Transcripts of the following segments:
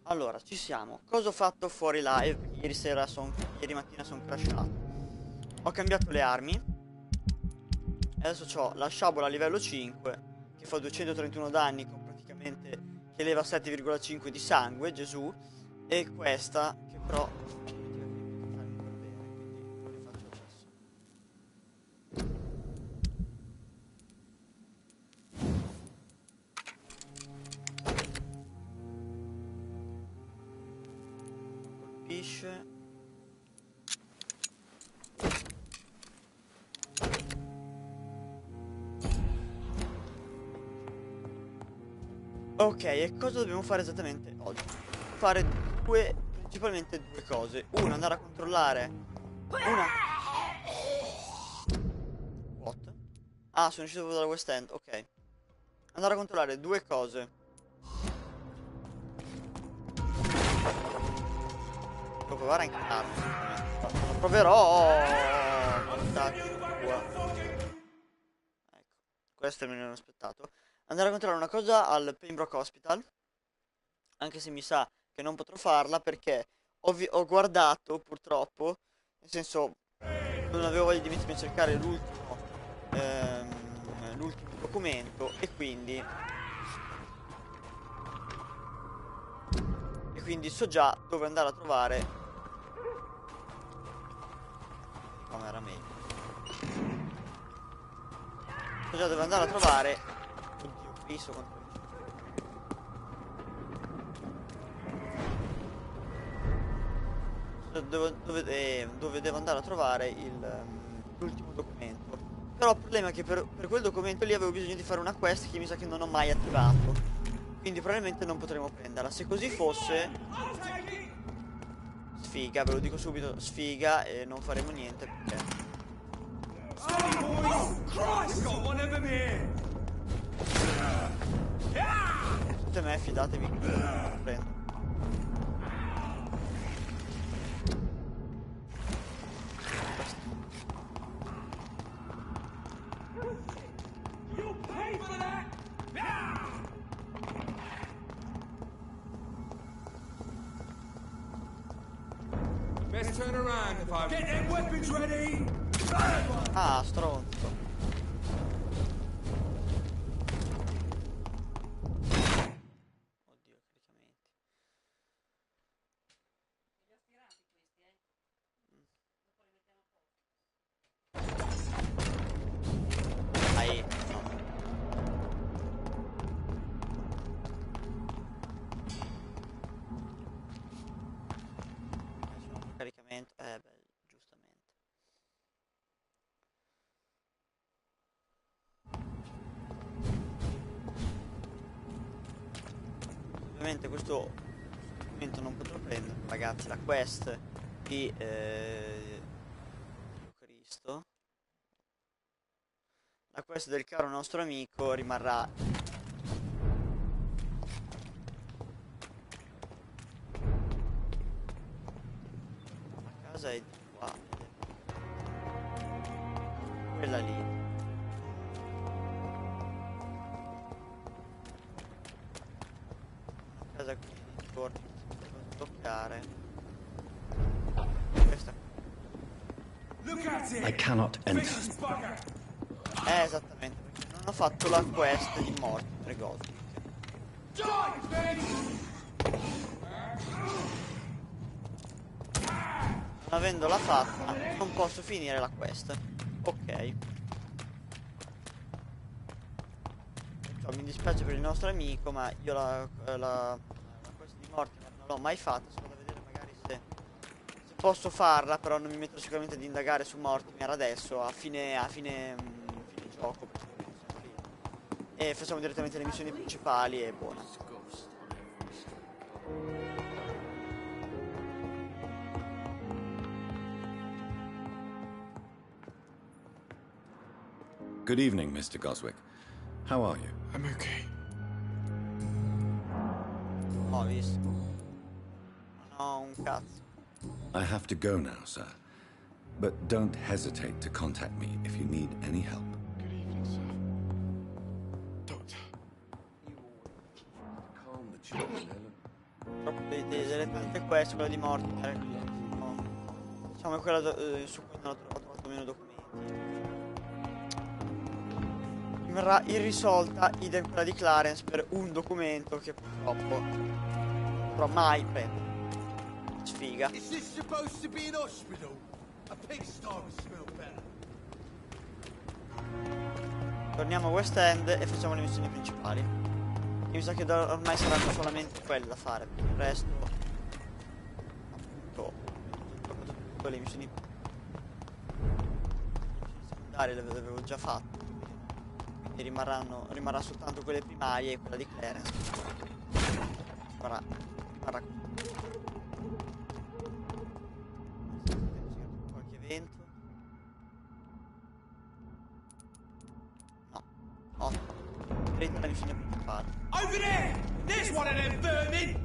Allora, ci siamo. Cosa ho fatto fuori live? Perché ieri mattina sono crashato. Ho cambiato le armi. E adesso ho la sciabola a livello 5, che fa 231 danni con praticamente, che leva 7,5 di sangue, Gesù. E questa, che però non li faccio adesso. Colpisce. Ok, e cosa dobbiamo fare esattamente oggi? Fare principalmente due cose. Una, andare a controllare una... What? Ah, sono uscito dalla West End, ok. Andare a controllare due cose. Devo provare a incantarmi, sicuramente. Lo proverò! Porca tua. Ecco, questo me ne ero aspettato. Andare a controllare una cosa al Pembroke Hospital. Anche se mi sa che non potrò farla perché ho guardato purtroppo, nel senso non avevo voglia di mettermi a cercare l'ultimo documento e quindi so già dove andare a trovare. Come era meglio. So già dove andare a trovare. Oddio, fisso contro dove devo andare a trovare l'ultimo documento. Però il problema è che per quel documento lì avevo bisogno di fare una quest che mi sa che non ho mai attivato. Quindi probabilmente non potremo prenderla. Se così fosse, sfiga, ve lo dico subito, sfiga, e non faremo niente perché... Tutte me, fidatevi che non prendo. Ah, stronzo. Oddio, caricamenti. Dai, no. Facciamo un caricamento. Beh, giustamente. Ovviamente questo documento non potrò prendere, ragazzi, la quest di Dio Cristo. La quest del caro nostro amico rimarrà. La casa è di qua. Quella lì. La casa qui nei dintorni che si poteva toccare. Questa I cannot enter. è esattamente perché non ho fatto la quest di Mortimer Gothic. Non avendola fatta, non posso finire la quest. Ok. Cioè, mi dispiace per il nostro amico, ma io la quest di Mortimer non l'ho mai fatta. Sto da vedere magari se posso farla, però non mi metto sicuramente ad indagare su Mortimer adesso, fine gioco. Perché sempre io. E facciamo direttamente le missioni principali e buona. Good evening, Mr. Goswick. How are you? I'm okay. Ho visto. Non ho un cazzo. I have to go now, sir. But don't hesitate to contact me if you need any help. Good evening, sir. Doctor. Calm the children, Helen. delle tante quest, quella di Mortimer, no, diciamo è quella su cui non ho trovato meno documenti. Rimarrà irrisolta, idem quella di Clarence per un documento che purtroppo non potrò mai prendere. Sfiga. Is this supposed to be an hospital? A pigsty would smell better. Torniamo a West End e facciamo le missioni principali. Che mi sa che ormai saranno solamente quelle da fare, perché il resto appunto tutte le missioni secondarie le avevo già fatte. Quindi rimarrà soltanto quelle primarie e quella di Clarence. Rimarrà qualche evento. No. 8. 30 la missione principale. Over there! There's one of them vermin!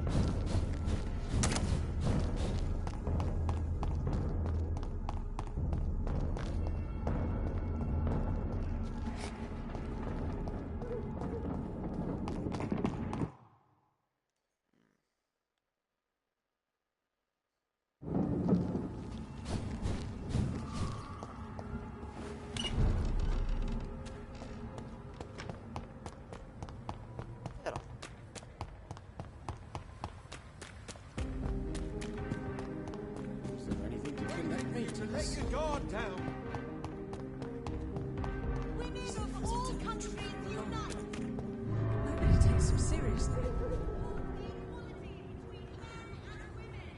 Però Is there anything to connect me to Let this? your guard down. Women of all countries unite! Nobody takes them seriously. Equality between men and women!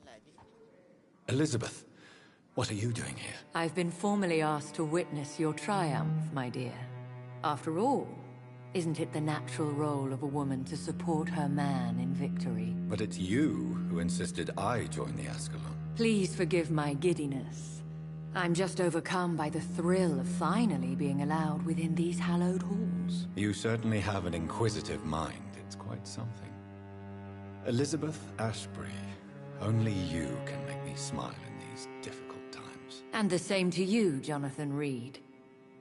Lady. Elizabeth, what are you doing here? I've been formally asked to witness your triumph, my dear. After all, isn't it the natural role of a woman to support her man in victory? But it's you who insisted I join the Ascalon. Please forgive my giddiness. I'm just overcome by the thrill of finally being allowed within these hallowed halls. You certainly have an inquisitive mind. It's quite something. Elizabeth Ashbury, only you can make me smile in these difficult times. And the same to you, Jonathan Reed.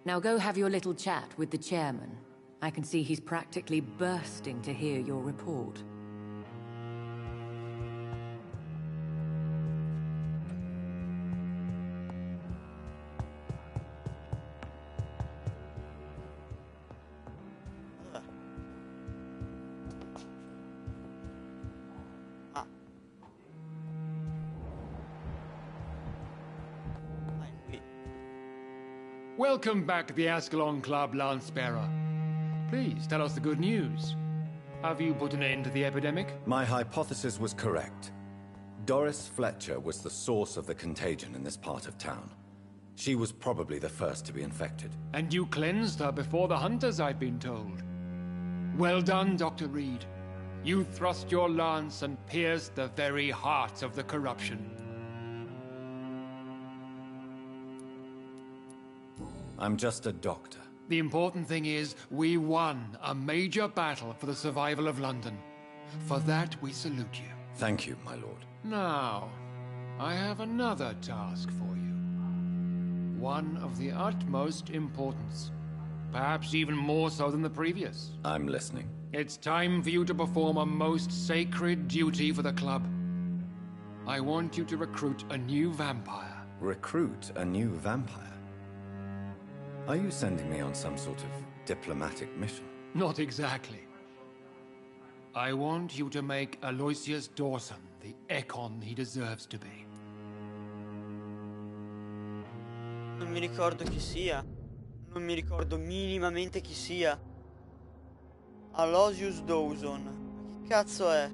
Now go have your little chat with the chairman. I can see he's practically bursting to hear your report. Ah. Qui. Welcome back to the Ascalon Club, Lance-Bearer. Please, tell us the good news. Have you put an end to the epidemic? My hypothesis was correct. Doris Fletcher was the source of the contagion in this part of town. She was probably the first to be infected. And you cleansed her before the hunters, I've been told. Well done, Dr. Reed. You thrust your lance and pierced the very heart of the corruption. I'm just a doctor. The important thing is, we won a major battle for the survival of London. For that, we salute you. Thank you, my lord. Now, I have another task for you. One of the utmost importance. Perhaps even more so than the previous. I'm listening. It's time for you to perform a most sacred duty for the club. I want you to recruit a new vampire. Recruit a new vampire? Are you sending me on some sort of diplomatic mission? Not exactly. I want you to make Aloysius Dawson the Econ he deserves to be. Non mi ricordo chi sia. Non mi ricordo minimamente chi sia. Aloysius Dawson. Ma che cazzo è?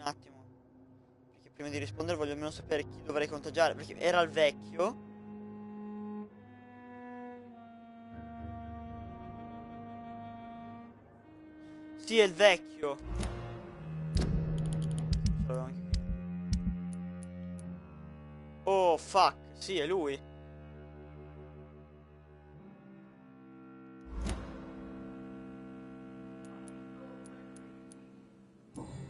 Un attimo. Perché prima di rispondere voglio almeno sapere chi dovrei contagiare. Perché era il vecchio. Sì, è il vecchio. Oh, fuck. Sì, è lui.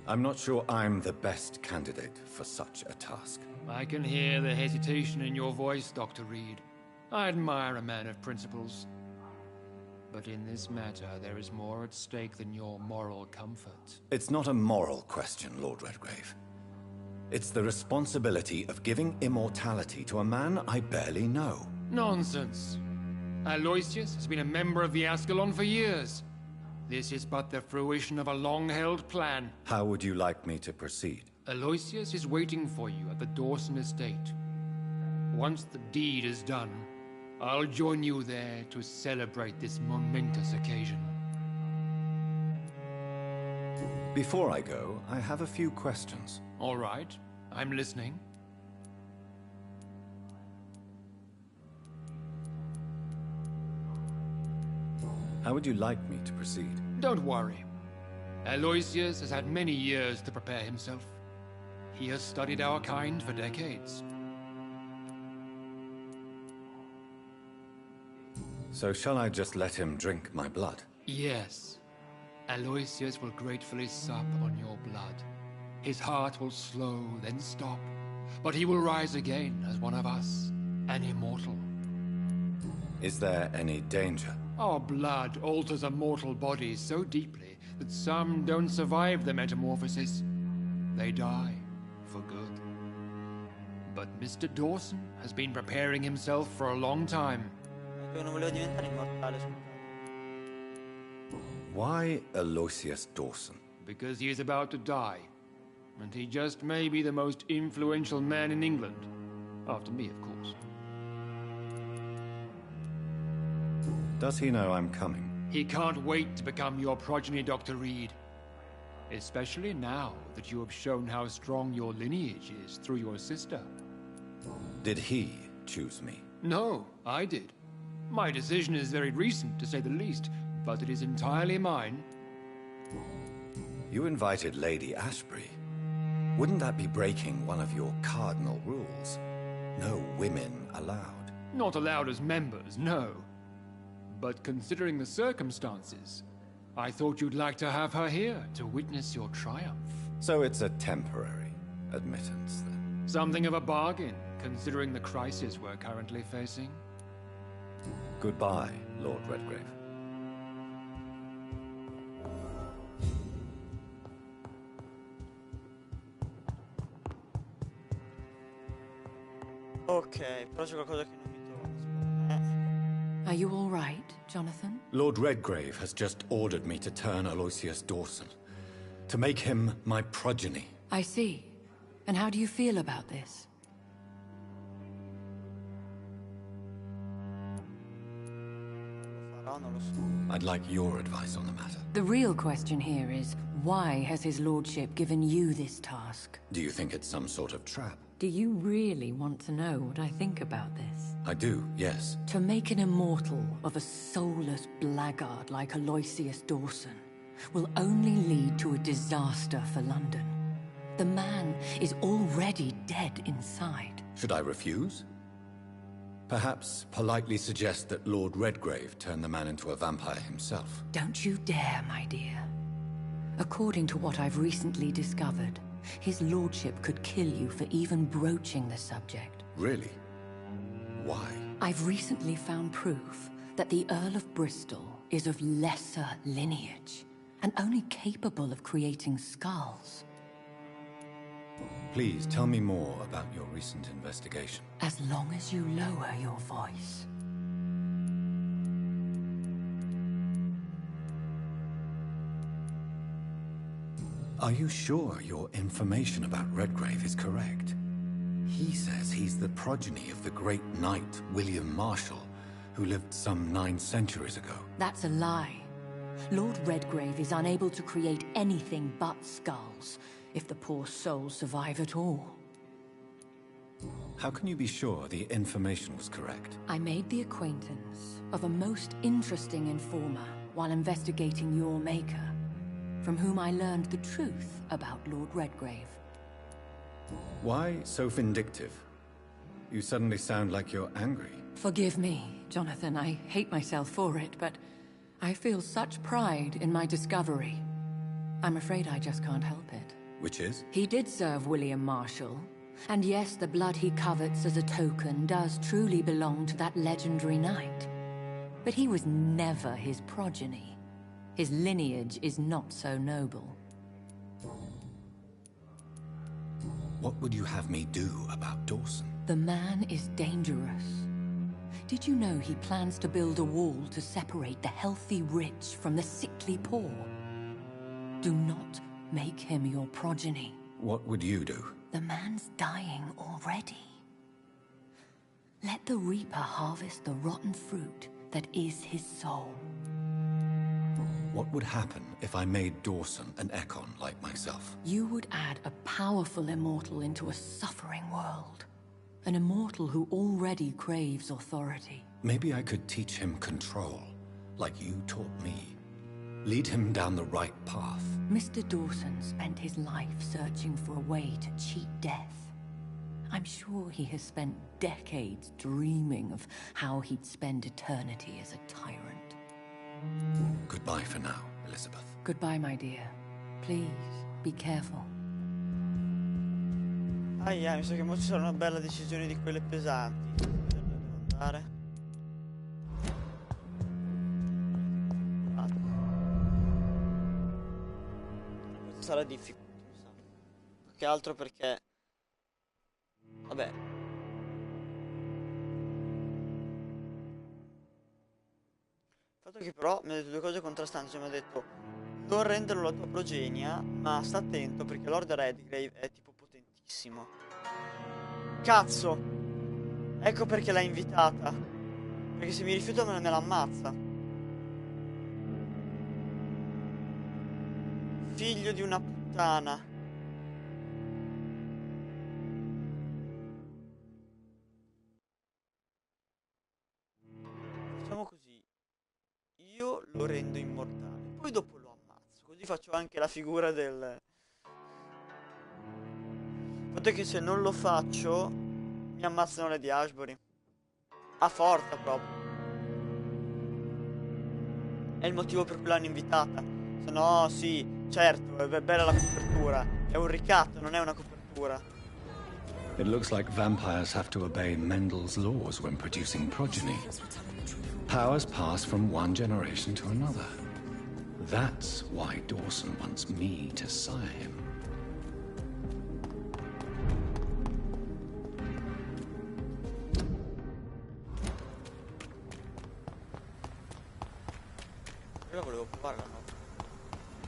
I'm not sure I'm the best candidate for such a task. I can hear the hesitation in your voice, Dr. Reed. I admire a man of principles. But in this matter, there is more at stake than your moral comfort. It's not a moral question, Lord Redgrave. It's the responsibility of giving immortality to a man I barely know. Nonsense. Aloysius has been a member of the Ascalon for years. This is but the fruition of a long-held plan. How would you like me to proceed? Aloysius is waiting for you at the Dawson estate. Once the deed is done, I'll join you there to celebrate this momentous occasion. Before I go, I have a few questions. All right, I'm listening. How would you like me to proceed? Don't worry. Aloysius has had many years to prepare himself. He has studied our kind for decades. So shall I just let him drink my blood? Yes. Aloysius will gratefully sup on your blood. His heart will slow, then stop. But he will rise again as one of us, an immortal. Is there any danger? Our blood alters a mortal body so deeply that some don't survive the metamorphosis. They die for good. But Mr. Dawson has been preparing himself for a long time. Io non volevo diventare immortale, scusate. Why Aloysius Dawson? Because he is about to die. And he just may be the most influential man in England. After me, of course. Does he know I'm coming? He can't wait to become your progeny, Dr. Reed. Especially now that you have shown how strong your lineage is through your sister. Did he choose me? No, I did. My decision is very recent, to say the least, but it is entirely mine. You invited Lady Ashbury. Wouldn't that be breaking one of your cardinal rules? No women allowed. Not allowed as members, no. But considering the circumstances, I thought you'd like to have her here to witness your triumph. So it's a temporary admittance, then? Something of a bargain, considering the crisis we're currently facing. Goodbye, Lord Redgrave. Ok, però c'è qualcosa che non mi torna. Are you all right, Jonathan? Lord Redgrave has just ordered me to turn Aloysius Dawson, to make him my progeny. I see. And how do you feel about this? Lo farò, non lo so. I'd like your advice on the matter. The real question here is, why has his lordship given you this task? Do you think it's some sort of trap? Do you really want to know what I think about this? I do, yes. To make an immortal of a soulless blackguard like Aloysius Dawson will only lead to a disaster for London. The man is already dead inside. Should I refuse? Perhaps politely suggest that Lord Redgrave turn the man into a vampire himself. Don't you dare, my dear. According to what I've recently discovered, his lordship could kill you for even broaching the subject. Really? Why? I've recently found proof that the Earl of Bristol is of lesser lineage and only capable of creating skulls. Please tell me more about your recent investigation. As long as you lower your voice. Are you sure your information about Redgrave is correct? He says he's the progeny of the great knight William Marshall, who lived some 9 centuries ago. That's a lie. Lord Redgrave is unable to create anything but skulls. if the poor souls survive at all. How can you be sure the information was correct? I made the acquaintance of a most interesting informer while investigating your maker, from whom I learned the truth about Lord Redgrave. Why so vindictive? You suddenly sound like you're angry. Forgive me, Jonathan. I hate myself for it, but I feel such pride in my discovery. I'm afraid I just can't help it. Which is? He did serve William Marshall. And yes, the blood he covets as a token does truly belong to that legendary knight. But he was never his progeny. His lineage is not so noble. What would you have me do about Dawson? The man is dangerous. Did you know he plans to build a wall to separate the healthy rich from the sickly poor? Do not make him your progeny. What would you do? The man's dying already. Let the reaper harvest the rotten fruit that is his soul. What would happen if I made Dawson an Ekon like myself? You would add a powerful immortal into a suffering world. An immortal who already craves authority. Maybe I could teach him control, like you taught me. Lead him down the right path. Mr. Dawson spent his life searching for a way to cheat death. I'm sure he has spent decades dreaming of how he'd spend eternity as a tyrant. Goodbye for now, Elizabeth. Goodbye, my dear. Please, be careful. Ahia, mi sa che mo ci sarà una bella decisione di quelle pesanti. Devo andare. Questo sarà difficile, mi sa. Più che altro perché... Vabbè. Il fatto che però mi ha detto due cose contrastanti, cioè mi ha detto non renderlo la tua progenia, ma sta attento perché Lord Redgrave è tipo potentissimo. Cazzo! Ecco perché l'ha invitata. Perché se mi rifiuto me la ammazza. Figlio di una puttana. Facciamo così. Io lo rendo immortale. Poi dopo lo ammazzo. Così faccio anche la figura del... Il fatto è che se non lo faccio mi ammazzano le di Ashbury. A forza proprio. È il motivo per cui l'hanno invitata. Se no, sì, certo, è bella la copertura. È un ricatto, non è una copertura. It looks like vampires have to obey Mendel's laws when producing progeny. Powers pass from one generation to another. That's why Dawson wants me to sire him. Io la volevo provare la notte.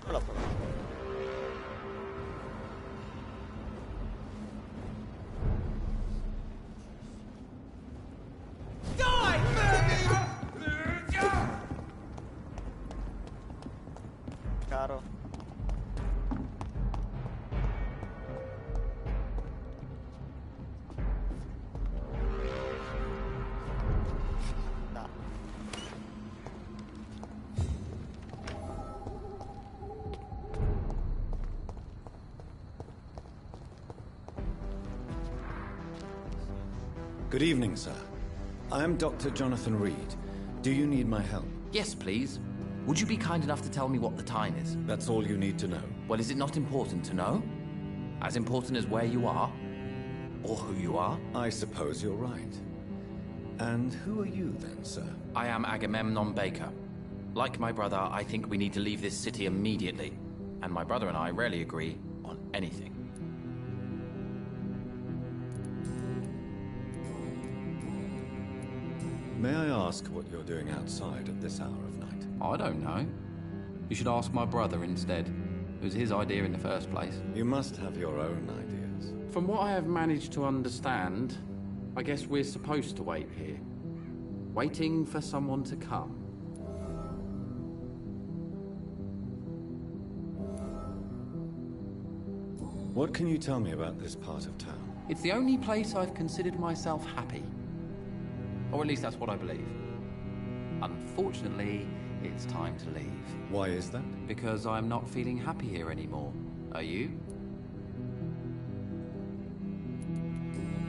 Non l'ho provata. Caro. Da. Good evening, sir. I am Dr. Jonathan Reed. Do you need my help? Yes, please. Would you be kind enough to tell me what the time is? That's all you need to know. Well, is it not important to know? As important as where you are? Or who you are? I suppose you're right. And who are you then, sir? I am Agamemnon Baker. Like my brother, I think we need to leave this city immediately. And my brother and I rarely agree on anything. May I ask what you're doing outside at this hour of night? I don't know. You should ask my brother instead. It was his idea in the first place. You must have your own ideas. From what I have managed to understand, I guess we're supposed to wait here. Waiting for someone to come. What can you tell me about this part of town? It's the only place I've considered myself happy. Or at least that's what I believe. Unfortunately, it's time to leave. Why is that? Because I'm not feeling happy here anymore. Are you?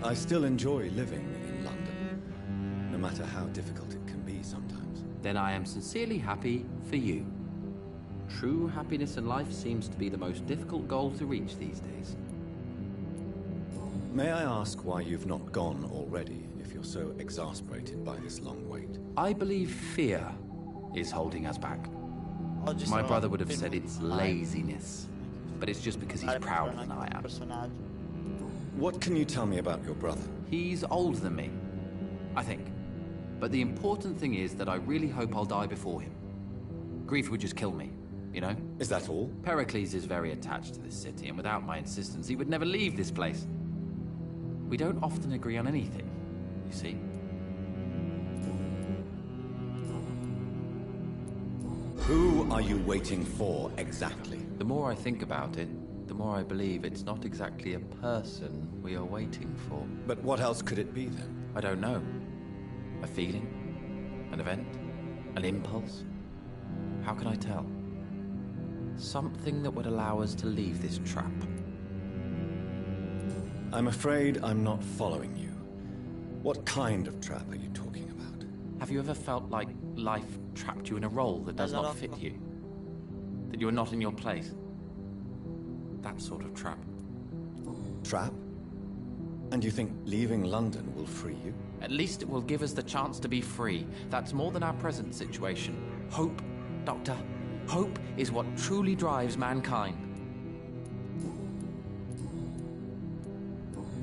I still enjoy living in London, no matter how difficult it can be sometimes. Then I am sincerely happy for you. True happiness in life seems to be the most difficult goal to reach these days. May I ask why you've not gone already, if you're so exasperated by this long wait? I believe fear is holding us back. Oggi My sono brother would have said benvenuti. it's laziness, but it's just because he's prouder than I am. Personaggio. What can you tell me about your brother? He's older than me, I think. But the important thing is that I really hope I'll die before him. Grief would just kill me, you know? Is that all? Pericles is very attached to this city, and without my insistence, he would never leave this place. We don't often agree on anything, you see? Who are you waiting for exactly? The more I think about it, the more I believe it's not exactly a person we are waiting for. But what else could it be then? I don't know. A feeling? An event? An impulse? How can I tell? Something that would allow us to leave this trap. I'm afraid I'm not following you. What kind of trap are you talking about? Have you ever felt like life trapped you in a role that does not fit you? That you are not in your place? That sort of trap. Trap? And you think leaving London will free you? At least it will give us the chance to be free. That's more than our present situation. Hope, Doctor. Hope is what truly drives mankind.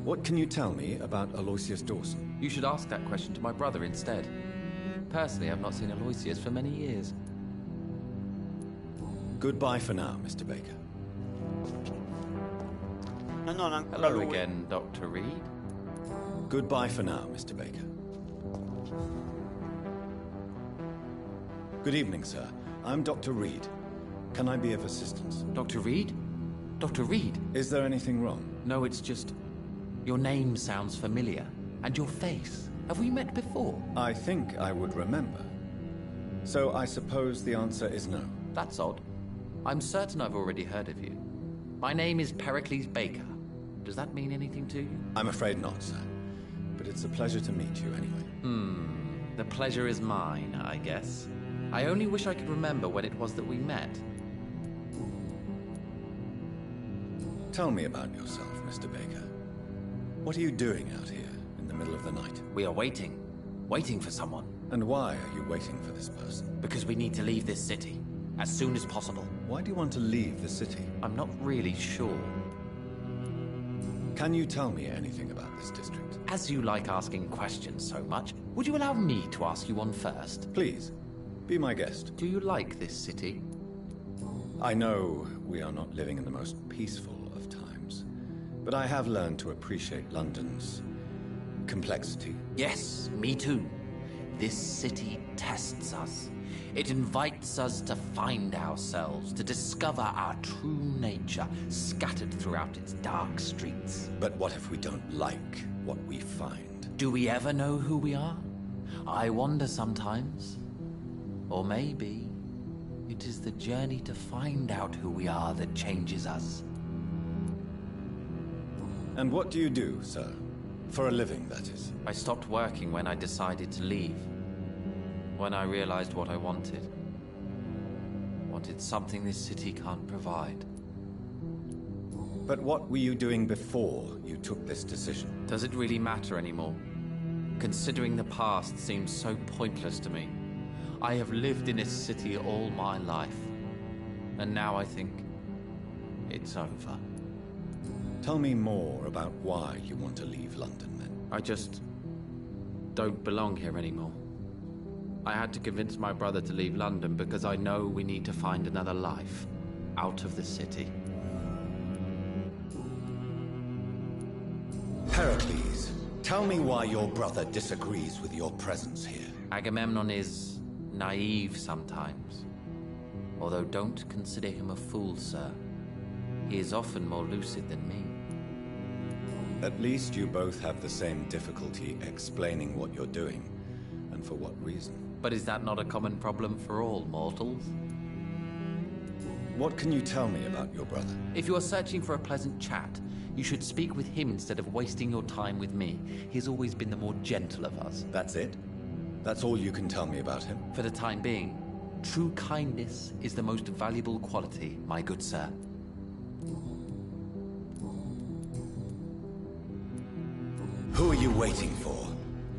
What can you tell me about Aloysius Dawson? You should ask that question to my brother instead. Personally, I've not seen Aloysius for many years. Goodbye for now, Mr. Baker. Ma non ancora Hello lui. again, Dr. Reed. Goodbye for now, Mr. Baker. Good evening, sir. I'm Dr. Reed. Can I be of assistance? Dr. Reed? Dr. Reed? Is there anything wrong? No, it's just... your name sounds familiar. And your face. Have we met before? I think I would remember. So I suppose the answer is no. That's odd. I'm certain I've already heard of you. My name is Pericles Baker. Does that mean anything to you? I'm afraid not, sir. But it's a pleasure to meet you anyway. The pleasure is mine, I guess. I only wish I could remember when it was that we met. Tell me about yourself, Mr. Baker. What are you doing out here in the middle of the night? We are waiting. Waiting for someone. And why are you waiting for this person? Because we need to leave this city. As soon as possible. Why do you want to leave the city? I'm not really sure. Can you tell me anything about this district? As you like asking questions so much, would you allow me to ask you one first? Please, be my guest. Do you like this city? I know we are not living in the most peaceful of times, but I have learned to appreciate London's complexity. Yes, me too. This city tests us. It invites us to find ourselves, to discover our true nature scattered throughout its dark streets. But what if we don't like what we find? Do we ever know who we are? I wonder sometimes. Or maybe it is the journey to find out who we are that changes us. And what do you do, sir? For a living, that is. I stopped working when I decided to leave. When I realized what I wanted. Wanted something this city can't provide. But what were you doing before you took this decision? Does it really matter anymore? Considering the past seems so pointless to me. I have lived in this city all my life. And now I think it's over. Tell me more about why you want to leave London, then. I just don't belong here anymore. I had to convince my brother to leave London because I know we need to find another life out of the city. Pericles, tell me why your brother disagrees with your presence here. Agamemnon is naive sometimes. Although don't consider him a fool, sir. He is often more lucid than me. At least you both have the same difficulty explaining what you're doing, and for what reason. But is that not a common problem for all mortals? What can you tell me about your brother? If you are searching for a pleasant chat, you should speak with him instead of wasting your time with me. He has always been the more gentle of us. That's it? That's all you can tell me about him? For the time being, true kindness is the most valuable quality, my good sir. Who are you waiting for?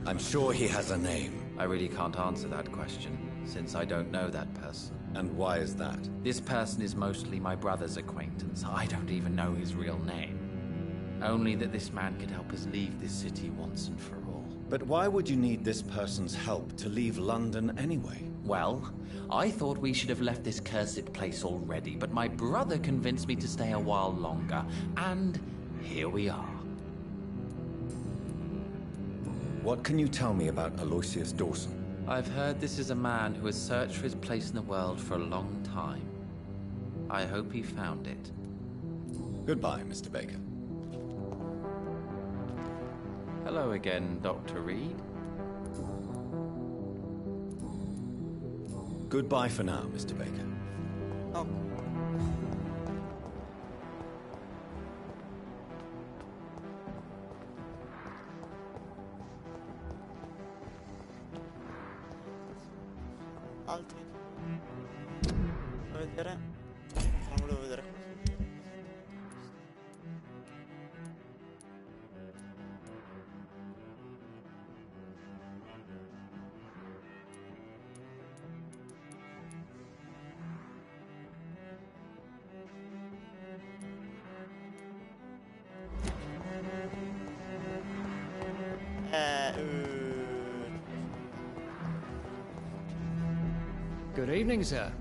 I'm sure he has a name. I really can't answer that question, since I don't know that person. And why is that? This person is mostly my brother's acquaintance. I don't even know his real name. Only that this man could help us leave this city once and for all. But why would you need this person's help to leave London anyway? Well, I thought we should have left this cursed place already, but my brother convinced me to stay a while longer, and here we are. What can you tell me about Aloysius Dawson? I've heard this is a man who has searched for his place in the world for a long time. I hope he found it. Goodbye, Mr. Baker. Hello again, Dr. Reed. Goodbye for now, Mr. Baker. Oh. Altri. Voglio vedere. Non volevo vedere questo. Good evening, sir.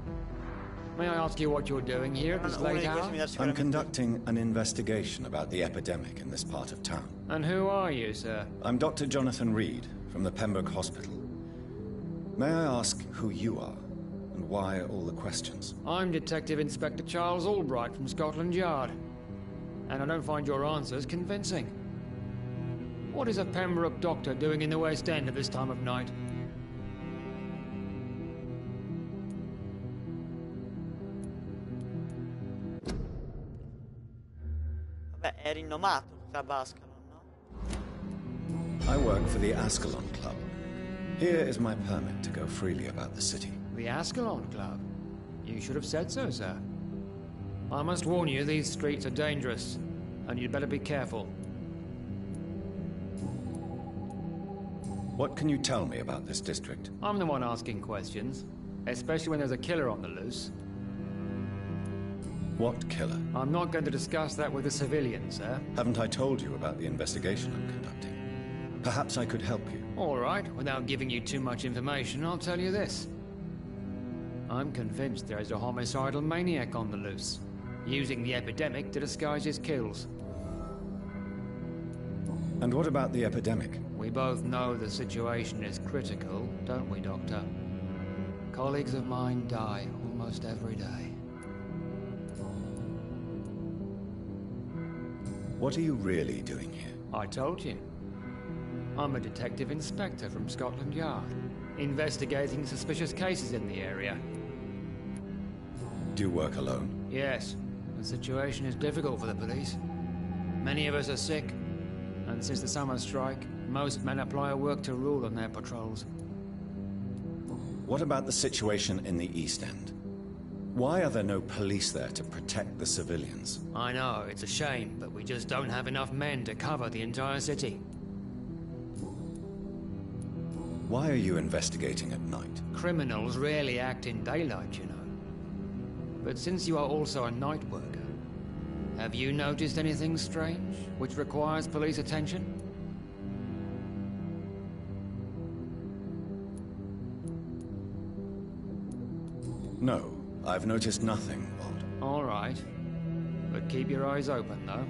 May I ask you what you're doing here at this late hour? I'm conducting an investigation about the epidemic in this part of town. And who are you, sir? I'm Dr. Jonathan Reed from the Pembroke Hospital. May I ask who you are and why all the questions? I'm Detective Inspector Charles Albright from Scotland Yard. And I don't find your answers convincing. What is a Pembroke doctor doing in the West End at this time of night? Vabbè, è rinomato il Club Ascalon, no? I work for the Ascalon Club. Here is my permit to go freely about the city. The Ascalon Club? You should have said so, sir. I must warn you, these streets are dangerous, and you'd better be careful. What can you tell me about this district? I'm the one asking questions, especially when there's a killer on the loose. What killer? I'm not going to discuss that with the civilians, sir. Haven't I told you about the investigation I'm conducting? Perhaps I could help you. All right, without giving you too much information, I'll tell you this. I'm convinced there is a homicidal maniac on the loose, using the epidemic to disguise his kills. And what about the epidemic? We both know the situation is critical, don't we, Doctor? Colleagues of mine die almost every day. What are you really doing here? I told you. I'm a detective inspector from Scotland Yard, investigating suspicious cases in the area. Do you work alone? Yes, the situation is difficult for the police. Many of us are sick, and since the summer strike, most men apply a work to rule on their patrols. What about the situation in the East End? Why are there no police there to protect the civilians? I know, it's a shame, but we just don't have enough men to cover the entire city. Why are you investigating at night? Criminals rarely act in daylight, you know. But since you are also a night worker, have you noticed anything strange which requires police attention? No, I've noticed nothing odd. All right. But keep your eyes open, though.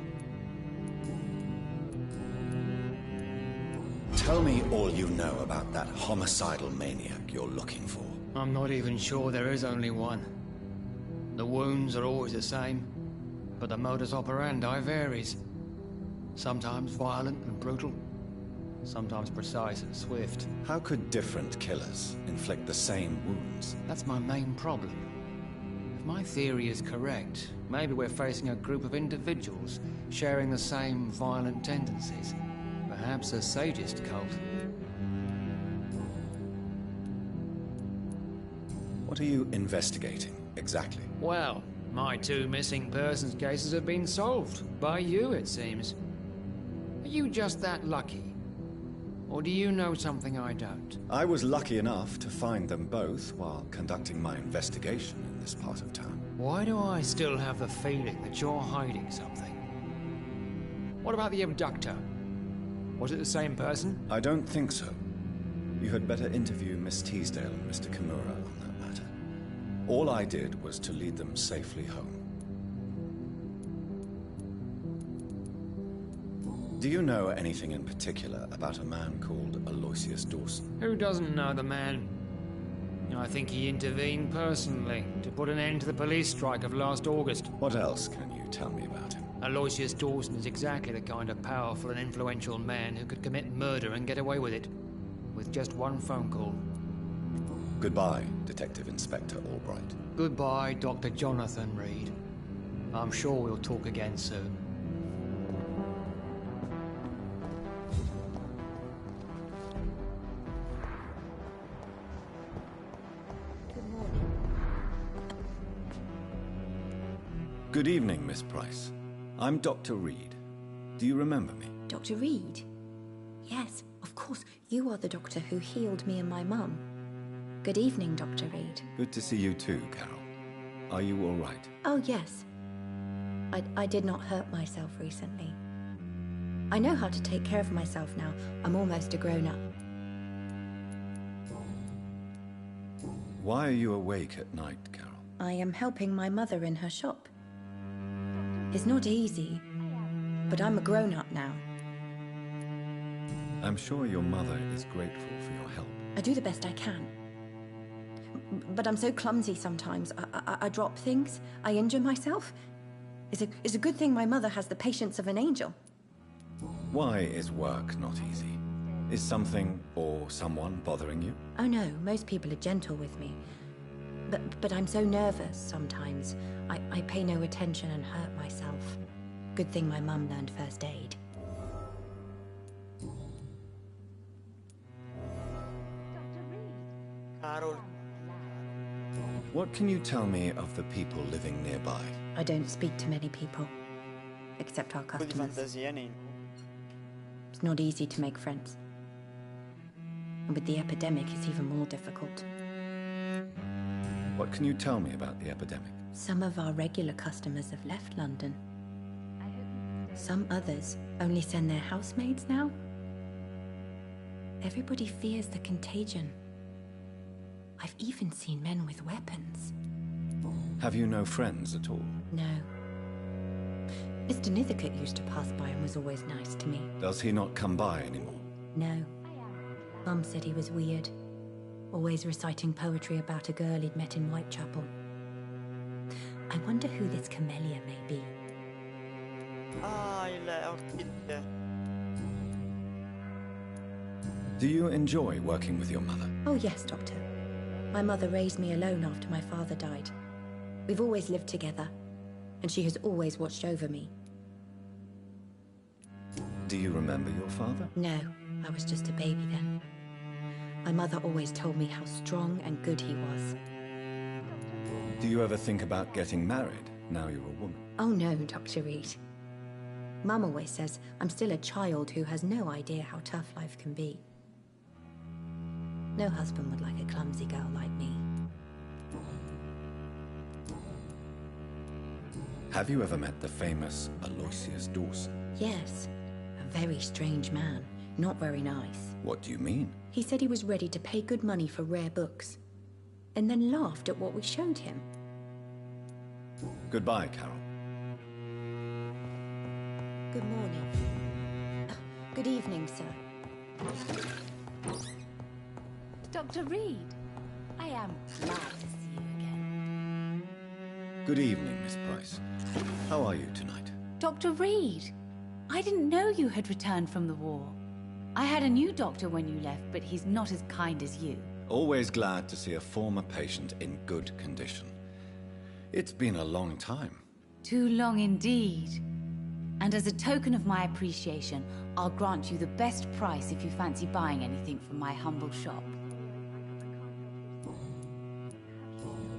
Tell me all you know about that homicidal maniac you're looking for. I'm not even sure there is only one. The wounds are always the same. but the modus operandi varies. Sometimes violent and brutal, sometimes precise and swift. How could different killers inflict the same wounds? That's my main problem. If my theory is correct, maybe we're facing a group of individuals sharing the same violent tendencies. Perhaps a sadist cult. What are you investigating, exactly? Well, my 2 missing persons cases have been solved. By you, it seems. Are you just that lucky? Or do you know something I don't? I was lucky enough to find them both while conducting my investigation in this part of town. Why do I still have the feeling that you're hiding something? What about the abductor? Was it the same person? I don't think so. You had better interview Miss Teasdale and Mr. Kimura on that matter. All I did was to lead them safely home. Do you know anything in particular about a man called Aloysius Dawson? Who doesn't know the man? I think he intervened personally to put an end to the police strike of last August. What else can you tell me about him? Aloysius Dawson is exactly the kind of powerful and influential man who could commit murder and get away with it. With just one phone call. Goodbye, Detective Inspector Albright. Goodbye, Dr. Jonathan Reed. I'm sure we'll talk again soon. Good evening, Miss Price. I'm Dr. Reed. Do you remember me? Dr. Reed? Yes, of course. You are the doctor who healed me and my mum. Good evening, Dr. Reed. Good to see you too, Carol. Are you all right? Oh, yes. I did not hurt myself recently. I know how to take care of myself now. I'm almost a grown-up. Why are you awake at night, Carol? I am helping my mother in her shop. It's not easy, but I'm a grown-up now. I'm sure your mother is grateful for your help. I do the best I can. But I'm so clumsy sometimes. I drop things. I injure myself. It's a good thing my mother has the patience of an angel. Why is work not easy? Is something or someone bothering you? Oh no, most people are gentle with me. But I'm so nervous sometimes. I pay no attention and hurt myself. Good thing my mum learned first aid. Carol. What can you tell me of the people living nearby? I don't speak to many people, except our Un po' di customers. fantasia nei... It's not easy to make friends. And with the epidemic, it's even more difficult. What can you tell me about the epidemic? Some of our regular customers have left London. Some others only send their housemaids now. Everybody fears the contagion. I've even seen men with weapons. Have you no friends at all? No. Mr. Nithercote used to pass by and was always nice to me. Does he not come by anymore? No. Mum said he was weird. Always reciting poetry about a girl he'd met in Whitechapel. I wonder who this camellia may be. Ah, il orchidea. Do you enjoy working with your mother? Oh yes, Doctor. My mother raised me alone after my father died. We've always lived together, and she has always watched over me. Do you remember your father? No, I was just a baby then. My mother always told me how strong and good he was. Do you ever think about getting married, now you're a woman? Oh no, Dr. Reed. Mum always says I'm still a child who has no idea how tough life can be. No husband would like a clumsy girl like me. Have you ever met the famous Aloysius Dawson? Yes, a very strange man. Not very nice. What do you mean? He said he was ready to pay good money for rare books, and then laughed at what we showed him. Goodbye, Carol. Good morning. Good evening, sir. Dr. Reed, I am glad to see you again. Good evening, Miss Price. How are you tonight? Dr. Reed, I didn't know you had returned from the war. I had a new doctor when you left, but he's not as kind as you. Always glad to see a former patient in good condition. It's been a long time. Too long indeed. And as a token of my appreciation, I'll grant you the best price if you fancy buying anything from my humble shop.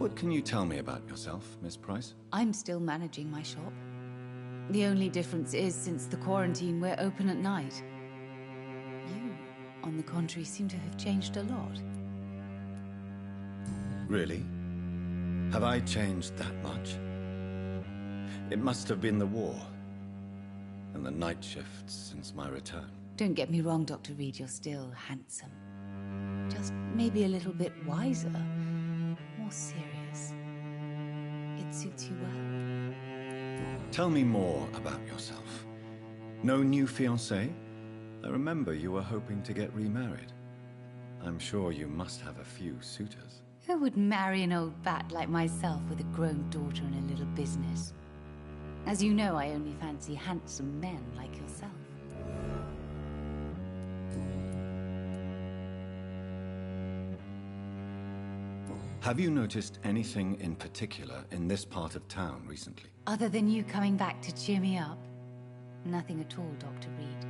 What can you tell me about yourself, Miss Price? I'm still managing my shop. The only difference is, since the quarantine, we're open at night. You, on the contrary, seem to have changed a lot. Really? Have I changed that much? It must have been the war and the night shifts since my return. Don't get me wrong, Dr. Reed, you're still handsome. Just maybe a little bit wiser, more serious. It suits you well. Tell me more about yourself. No new fiancé? I remember you were hoping to get remarried. I'm sure you must have a few suitors. Who would marry an old bat like myself with a grown daughter and a little business? As you know, I only fancy handsome men like yourself. Have you noticed anything in particular in this part of town recently? Other than you coming back to cheer me up? Nothing at all, Dr. Reed.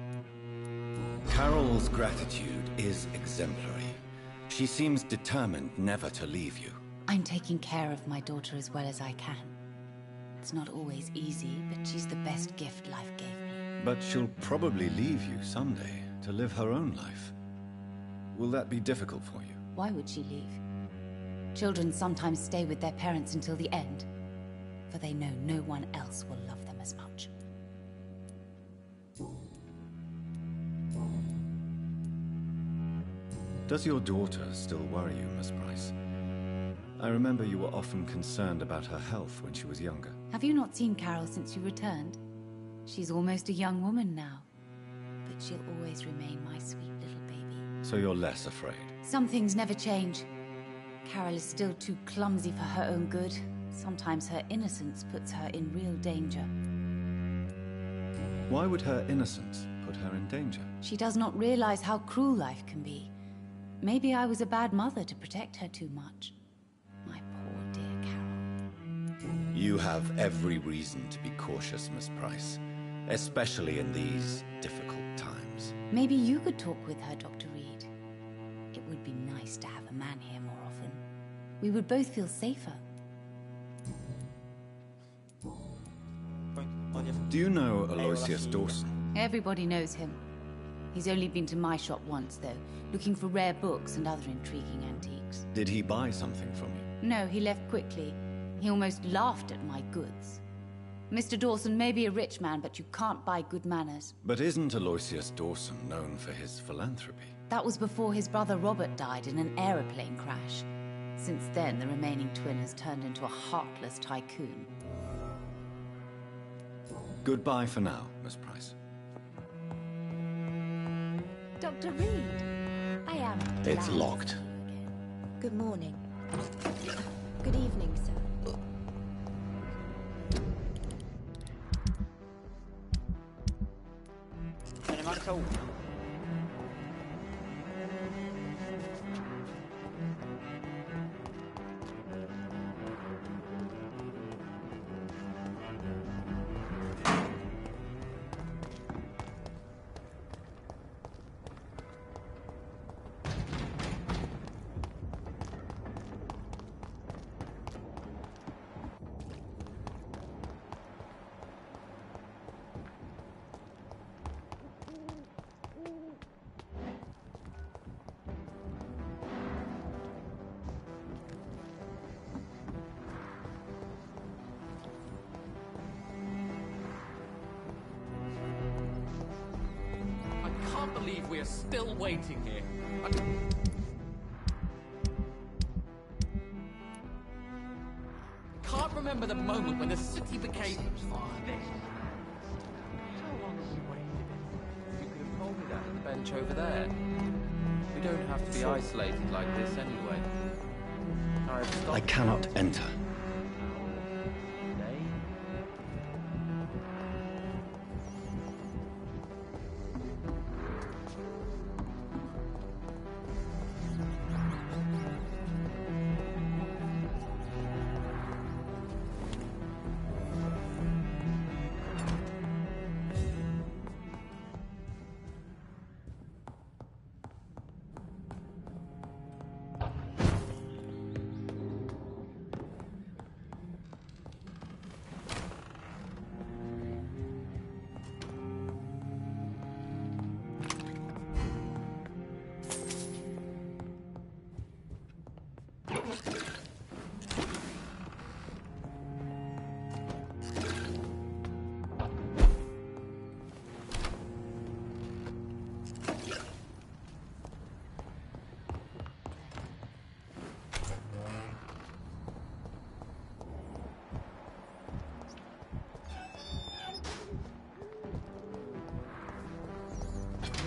Carol's gratitude is exemplary. She seems determined never to leave you. I'm taking care of my daughter as well as I can. It's not always easy, but she's the best gift life gave me. But she'll probably leave you someday to live her own life. Will that be difficult for you? Why would she leave? Children sometimes stay with their parents until the end, for they know no one else will love them as much. Does your daughter still worry you, Miss Price? I remember you were often concerned about her health when she was younger. Have you not seen Carol since you returned? She's almost a young woman now, but she'll always remain my sweet little baby. So you're less afraid? Some things never change. Carol is still too clumsy for her own good. Sometimes her innocence puts her in real danger. Why would her innocence put her in danger? She does not realize how cruel life can be. Maybe I was a bad mother to protect her too much. My poor dear Carol. You have every reason to be cautious, Miss Price, especially in these difficult times. Maybe you could talk with her, Dr. Reed. It would be nice to have a man here more often. We would both feel safer. Do you know Aloysius Dawson? Everybody knows him. He's only been to my shop once, though, looking for rare books and other intriguing antiques. Did he buy something from you? No, he left quickly. He almost laughed at my goods. Mr. Dawson may be a rich man, but you can't buy good manners. But isn't Aloysius Dawson known for his philanthropy? That was before his brother Robert died in an aeroplane crash. Since then, the remaining twin has turned into a heartless tycoon. Goodbye for now, Miss Price. Dr. Reed, I am It's glad locked. to see you again. Good morning. Good evening, sir. Me ne manca uno. I can't believe we are still waiting here. I can't remember the moment when the city became... How long have we waited? You could have told me that at the bench over there. We don't have to be isolated like this anyway. I cannot enter.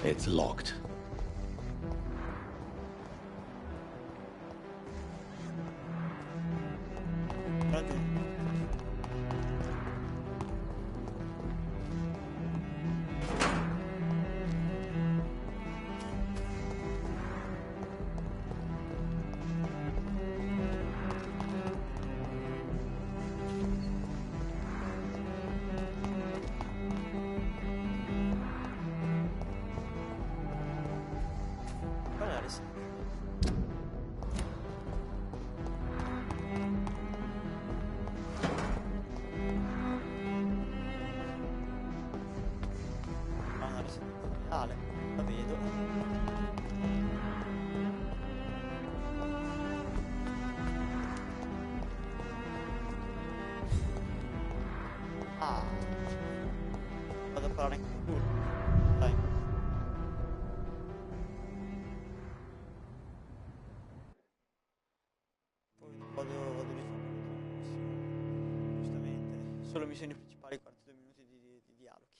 It's locked. La vedo. Ah, vado a parlare anche con lui. Dai. Poi vado lì. Giustamente. Solo missioni principali, 42 minuti di dialoghi.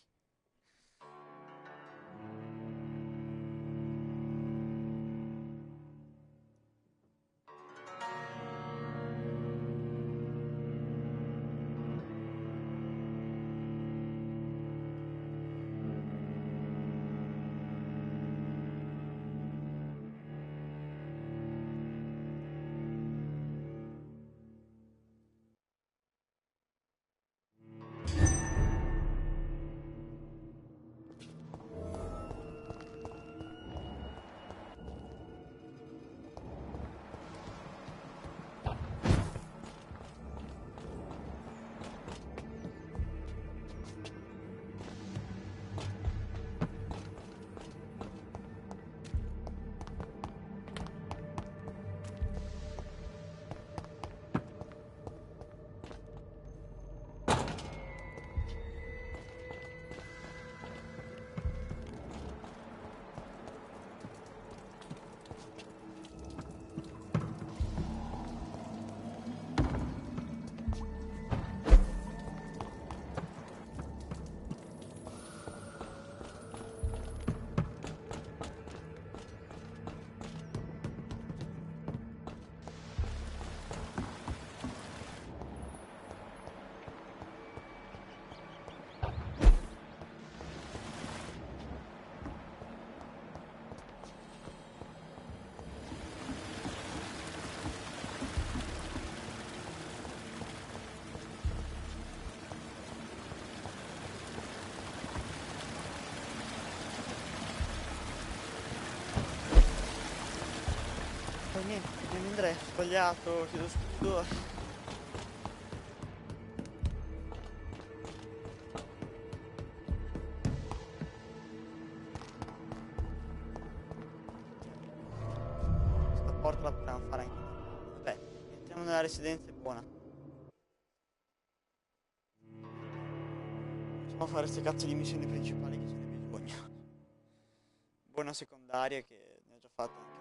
Niente, andiamo in tre, sbagliato, chiedo scudo. Questa porta la potevamo fare anche. Vabbè, entriamo nella residenza, è buona. Facciamo fare queste cazzo di missioni principali che ce n'è bisogno. Buona secondaria che ne ho già fatte anche.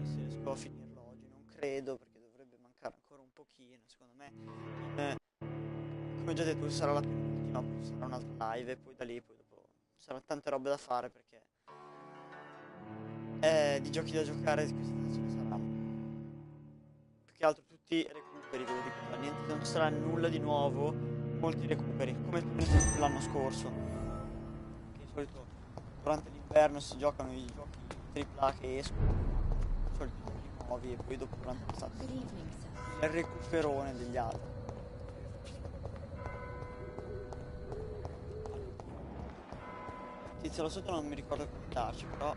Se riesco a finirlo oggi, non credo, perché dovrebbe mancare ancora un pochino, secondo me. Come già detto, sarà la penultima, poi sarà un'altra live e poi da lì poi dopo ci saranno tante robe da fare, perché di giochi da giocare di questa stazione saranno più che altro tutti recuperi, ve lo dico già, niente, non ci sarà nulla di nuovo, molti recuperi, come l'anno scorso, che di solito durante l'inverno si giocano i giochi AAA che escono, di solito i giochi nuovi, e poi dopo durante l'estate il recuperone degli altri. tizio là sotto non mi ricordo come andarci, però.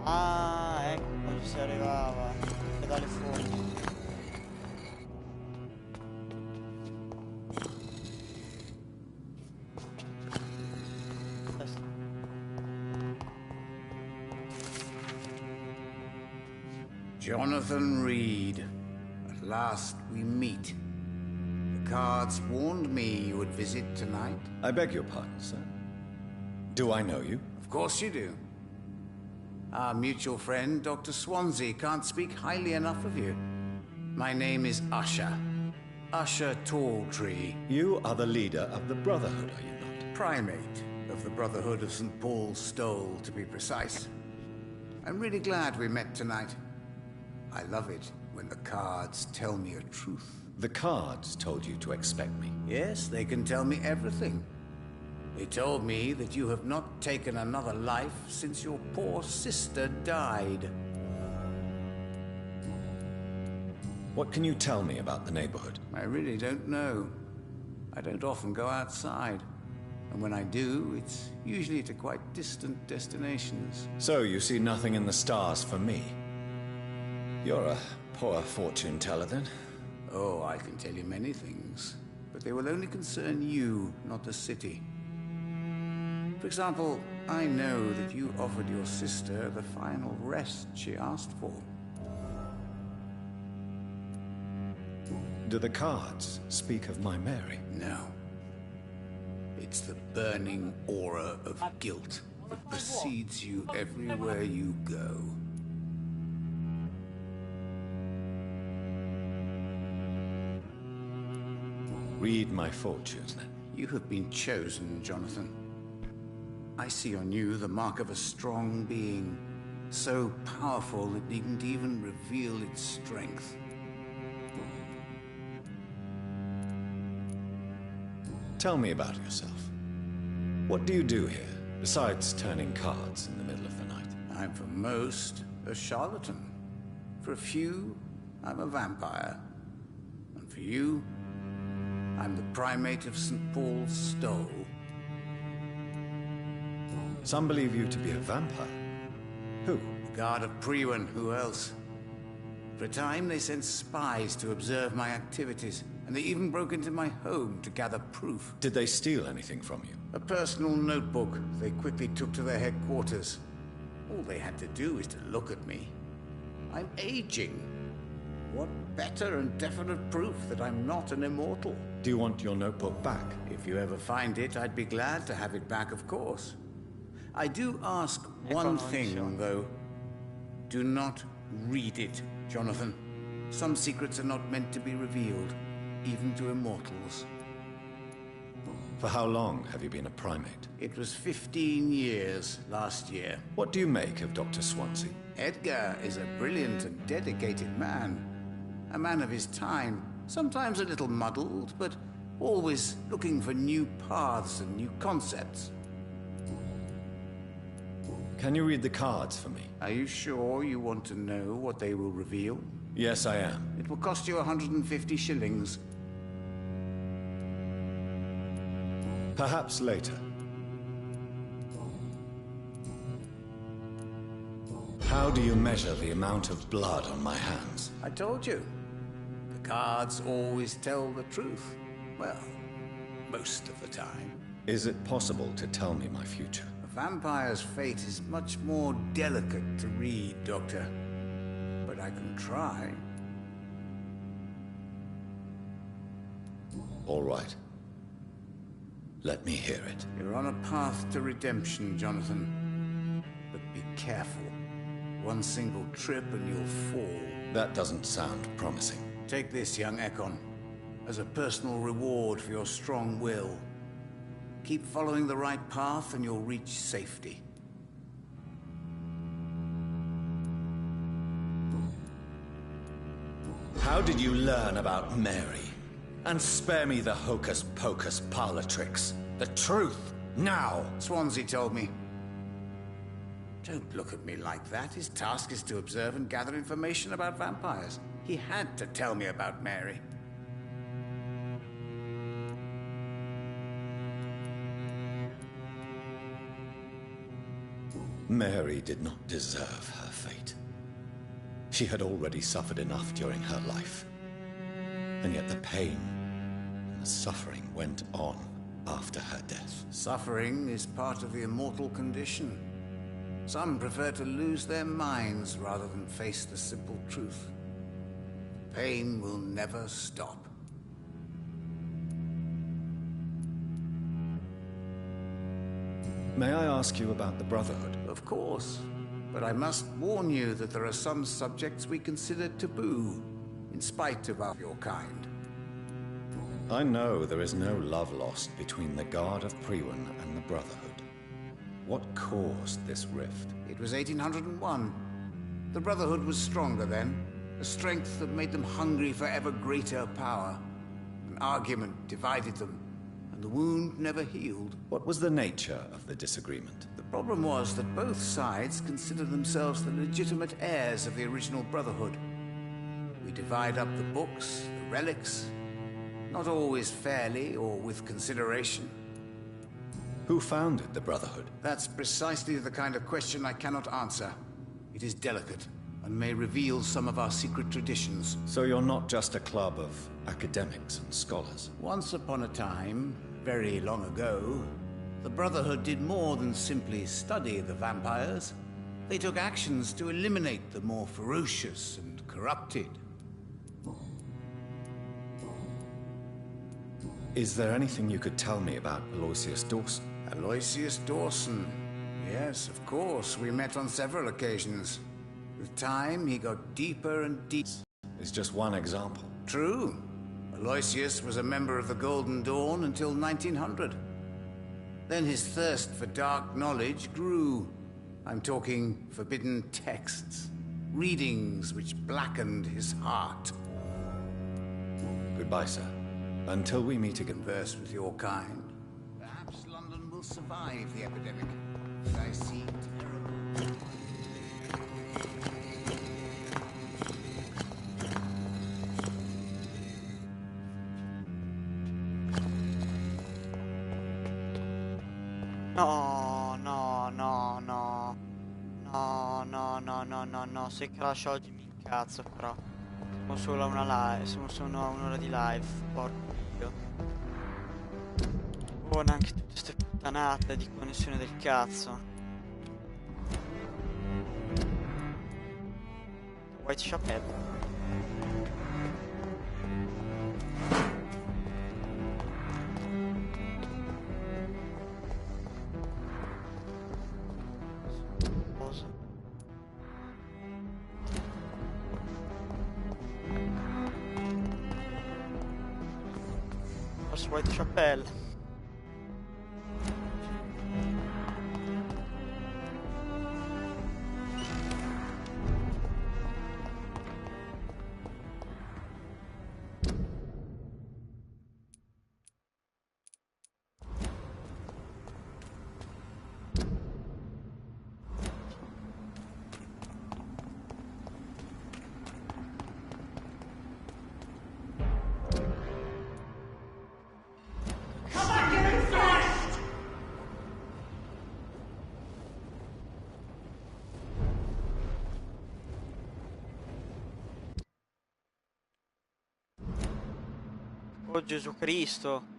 Ah, ecco come si arrivava. E dalle fonti. Jonathan Reed. At last we meet. The cards warned me you would visit tonight. I beg your pardon, sir. Do I know you? Of course you do. Our mutual friend, Dr. Swansea, can't speak highly enough of you. My name is Usher. Usher Talltree. You are the leader of the Brotherhood, are you not? Primate of the Brotherhood of St. Paul's Stole, to be precise. I'm really glad we met tonight. I love it when the cards tell me a truth. The cards told you to expect me. Yes, they can tell me everything. They told me that you have not taken another life since your poor sister died. What can you tell me about the neighborhood? I really don't know. I don't often go outside. And when I do, it's usually to quite distant destinations. So you see nothing in the stars for me? You're a poor fortune teller, then? Oh, I can tell you many things. But they will only concern you, not the city. For example, I know that you offered your sister the final rest she asked for. Do the cards speak of my Mary? No. It's the burning aura of guilt that precedes you everywhere you go. Read my fortunes, then. You have been chosen, Jonathan. I see on you the mark of a strong being, so powerful it needn't even reveal its strength. Tell me about yourself. What do you do here, besides turning cards in the middle of the night? I'm for most a charlatan. For a few, I'm a vampire. And for you, I'm the primate of St. Paul's Stole. Some believe you to be a vampire. Who? The Guard of Priwen, who else? For a time, they sent spies to observe my activities, and they even broke into my home to gather proof. Did they steal anything from you? A personal notebook they quickly took to their headquarters. All they had to do is to look at me. I'm aging. What better and definite proof that I'm not an immortal? Do you want your notebook back? If you ever find it, I'd be glad to have it back, of course. I do ask one thing, though. Do not read it, Jonathan. Some secrets are not meant to be revealed, even to immortals. For how long have you been a primate? It was 15 years last year. What do you make of Dr. Swansea? Edgar is a brilliant and dedicated man. A man of his time, sometimes a little muddled, but always looking for new paths and new concepts. Can you read the cards for me? Are you sure you want to know what they will reveal? Yes, I am. It will cost you 150 shillings. Perhaps later. How do you measure the amount of blood on my hands? I told you. The cards always tell the truth. Well, most of the time. Is it possible to tell me my future? A vampire's fate is much more delicate to read, Doctor. But I can try. All right. Let me hear it. You're on a path to redemption, Jonathan. But be careful. One single trip and you'll fall. That doesn't sound promising. Take this, young Ekon, as a personal reward for your strong will. Keep following the right path and you'll reach safety. How How did you learn about Mary? And spare me the hocus-pocus parlor tricks. The truth, now! Swansea told me. Don't look at me like that. His task is to observe and gather information about vampires. He had to tell me about Mary. Mary did not deserve her fate. She had already suffered enough during her life. And yet the pain and the suffering went on after her death. Suffering is part of the immortal condition. Some prefer to lose their minds rather than face the simple truth. Pain will never stop. May I ask you about the Brotherhood? Of course. But I must warn you that there are some subjects we consider taboo, in spite of your kind. I know there is no love lost between the Guard of Priwen and the Brotherhood. What caused this rift? It was 1801. The Brotherhood was stronger then, a strength that made them hungry for ever greater power. An argument divided them, and the wound never healed. What was the nature of the disagreement? The problem was that both sides considered themselves the legitimate heirs of the original Brotherhood. We divide up the books, the relics, not always fairly or with consideration. Who founded the Brotherhood? That's precisely the kind of question I cannot answer. It is delicate, and may reveal some of our secret traditions. So you're not just a club of academics and scholars? Once upon a time, very long ago, the Brotherhood did more than simply study the vampires. They took actions to eliminate the more ferocious and corrupted. Is there anything you could tell me about Aloysius Dawson? Aloysius Dawson. Yes, of course. We met on several occasions. With time, he got deeper and deeper. Is just one example. True. Aloysius was a member of the Golden Dawn until 1900. Then his thirst for dark knowledge grew. I'm talking forbidden texts, readings which blackened his heart. Goodbye, sir. Until we meet again. Converse with your kind. Perhaps London will survive the epidemic. But I see terrible... No, no, no, no. No, no, no, no, no, no. Se crash oggi mi incazzo però. Siamo solo a una live. Siamo solo a un'ora di live. Porco dio. Buona anche tutte ste puttanate di connessione del cazzo. White Chapelle. White Chapelle. Oh Gesù Cristo.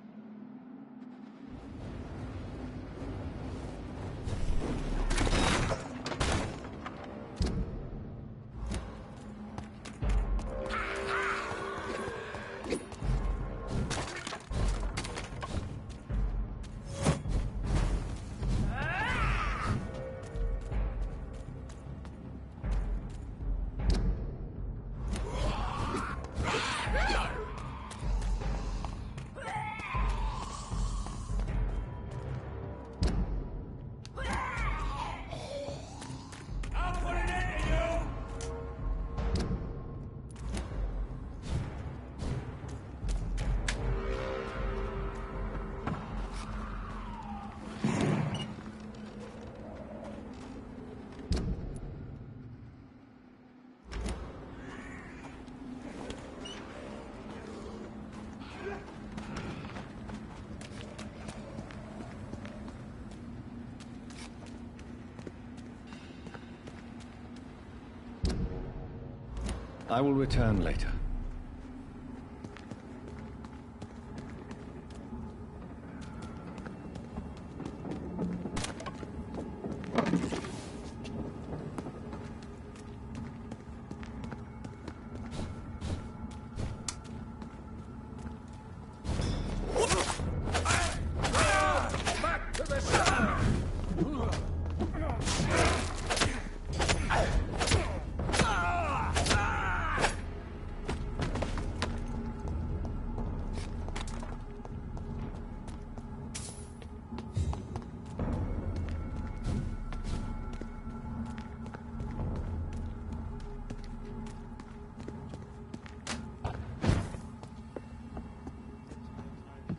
I will return later.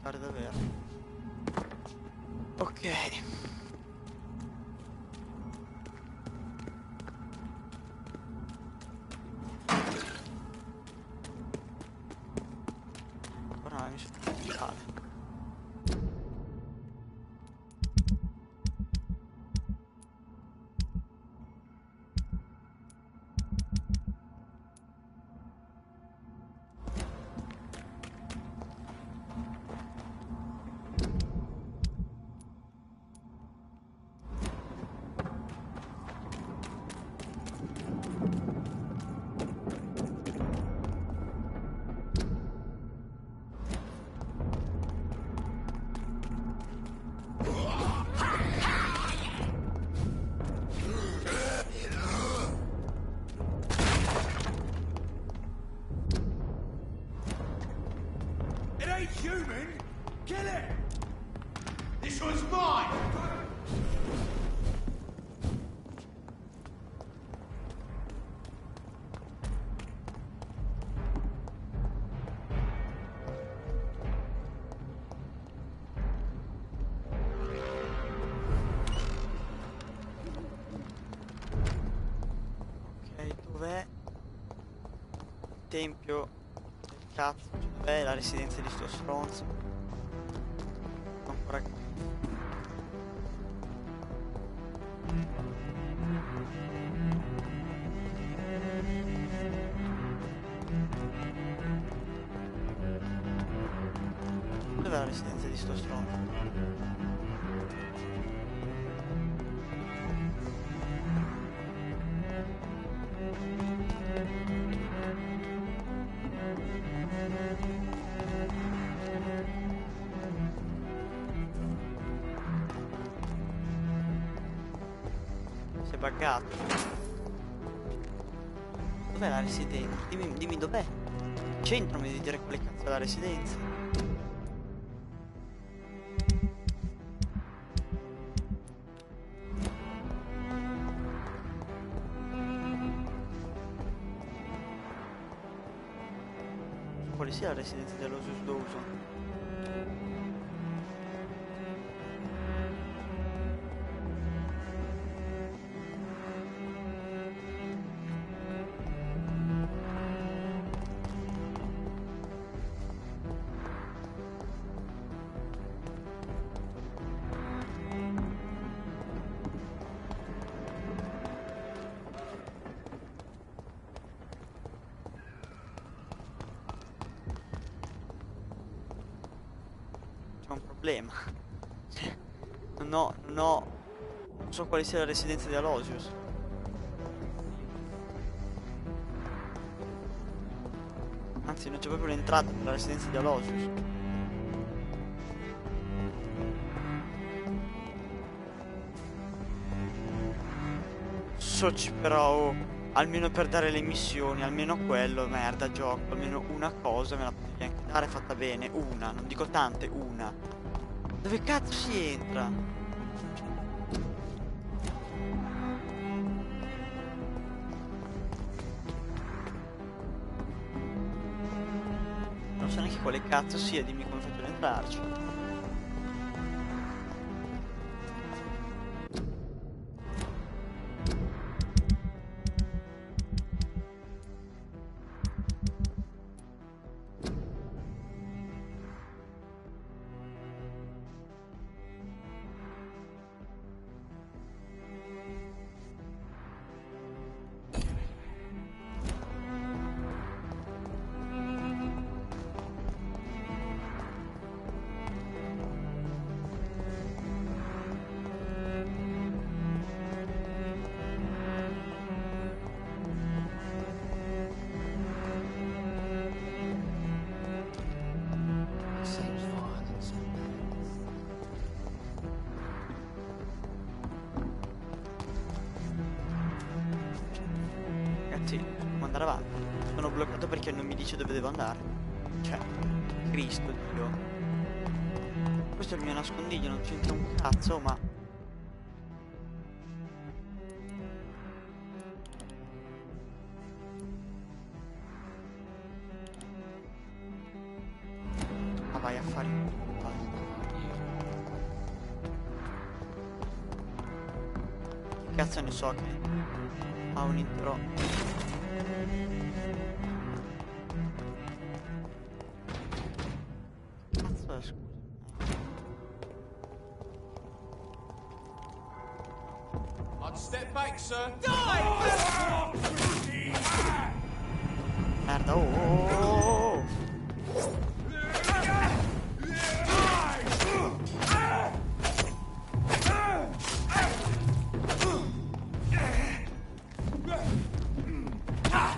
Fare davvero. Ok. Ora non mi sono fiscale. It ain't human! Kill it! This one's mine! Ok, dov'è il tempio del cazzo? Cioè, dov'è la residenza di sto stronzo? Non ancora capito. Dov'è la residenza di sto stronzo? Si è buggato. Dov'è la residenza? Dimmi dov'è. Centro mi devi dire quale cazzo è la residenza. Quale sia la residenza dell'Osus Dawson? C'è un problema. Non so quale sia la residenza di Alosius. Anzi, non c'è proprio l'entrata per la residenza di Alosius. Soci però, oh, almeno per dare le missioni, almeno quello, merda gioco, almeno una cosa me la potevi anche dare fatta bene, una, non dico tante, una. Dove cazzo si entra? Non so neanche quale cazzo sia, dimmi come faccio ad entrarci. Sì, devo andare avanti. Sono bloccato perché non mi dice dove devo andare. Cioè, Cristo Dio. Questo è il mio nascondiglio, non c'entra un cazzo, ma... Ma vai a fare un culo, Che cazzo ne so che ha un intro. Cazzo è, scusa. I'd step back, sir. Merda, oh, oh, oh, oh.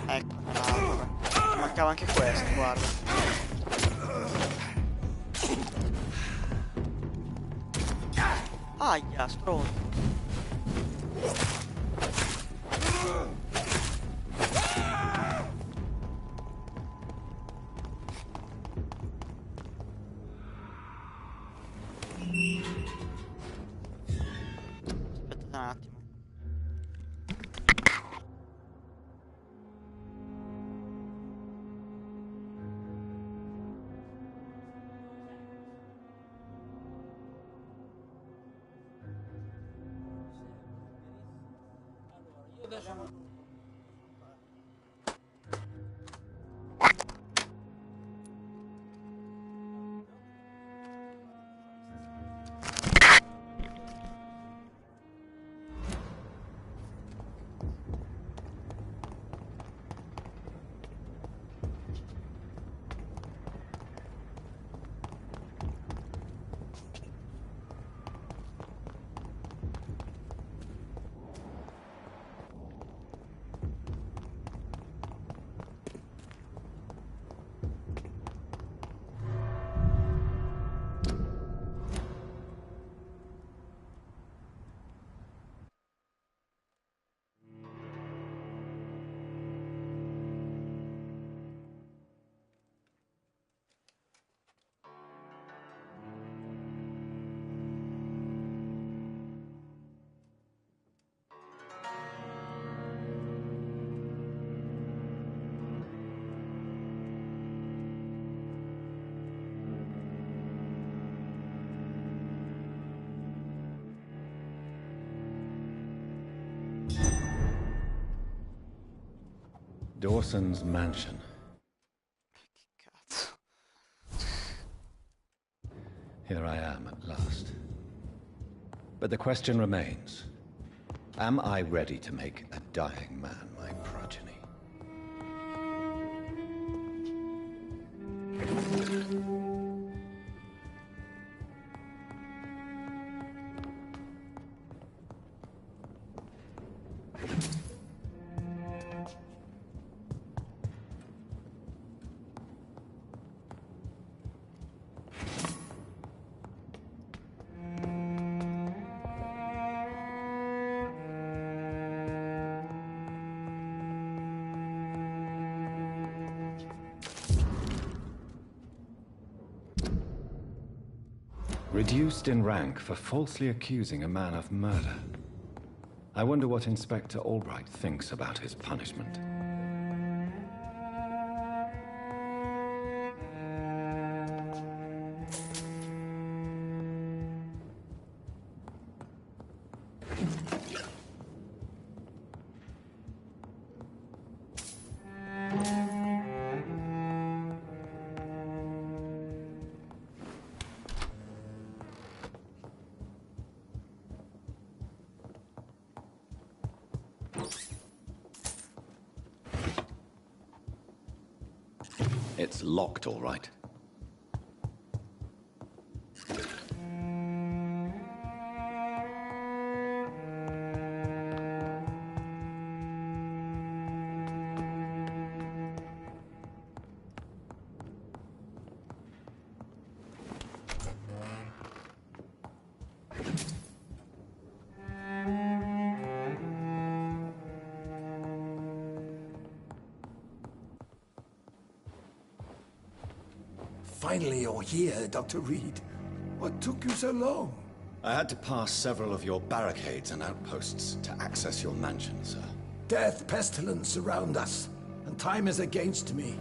Ecco, l'altro. Mancava anche questo, guarda. Aia, stronzo. Aspetta un attimo. Dawson's mansion. Cazzo. Here I am at last. But the question remains, am I ready to make a dying man my progeny? Reduced in rank for falsely accusing a man of murder. I wonder what Inspector Albright thinks about his punishment. It's locked, all right. Finally, you're here, Dr. Reed. What took you so long? I had to pass several of your barricades and outposts to access your mansion, sir. Death, pestilence surround us, and time is against me.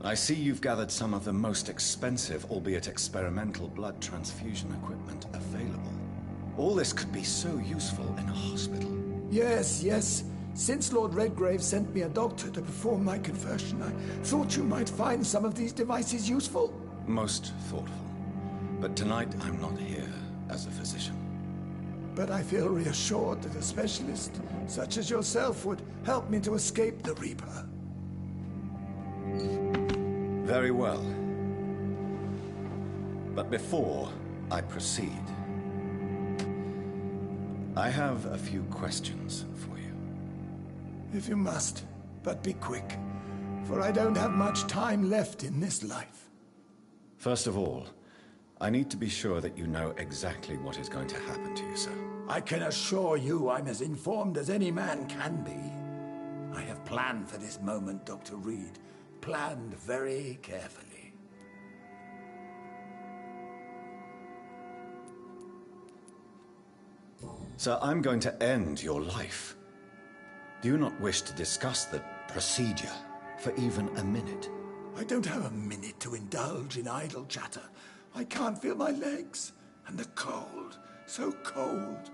I see you've gathered some of the most expensive, albeit experimental, blood transfusion equipment available. All this could be so useful in a hospital. Yes, yes. Since Lord Redgrave sent me a doctor to perform my conversion, I thought you might find some of these devices useful. Most thoughtful. But tonight I'm not here as a physician. But I feel reassured that a specialist such as yourself would help me to escape the Reaper. Very well. But before I proceed, I have a few questions for you. If you must, but be quick, for I don't have much time left in this life. First of all, I need to be sure that you know exactly what is going to happen to you, sir. I can assure you I'm as informed as any man can be. I have planned for this moment, Dr. Reed. Planned very carefully. Sir, I'm going to end your life. Do you not wish to discuss the procedure for even a minute? I don't have a minute to indulge in idle chatter. I can't feel my legs. And the cold. So cold.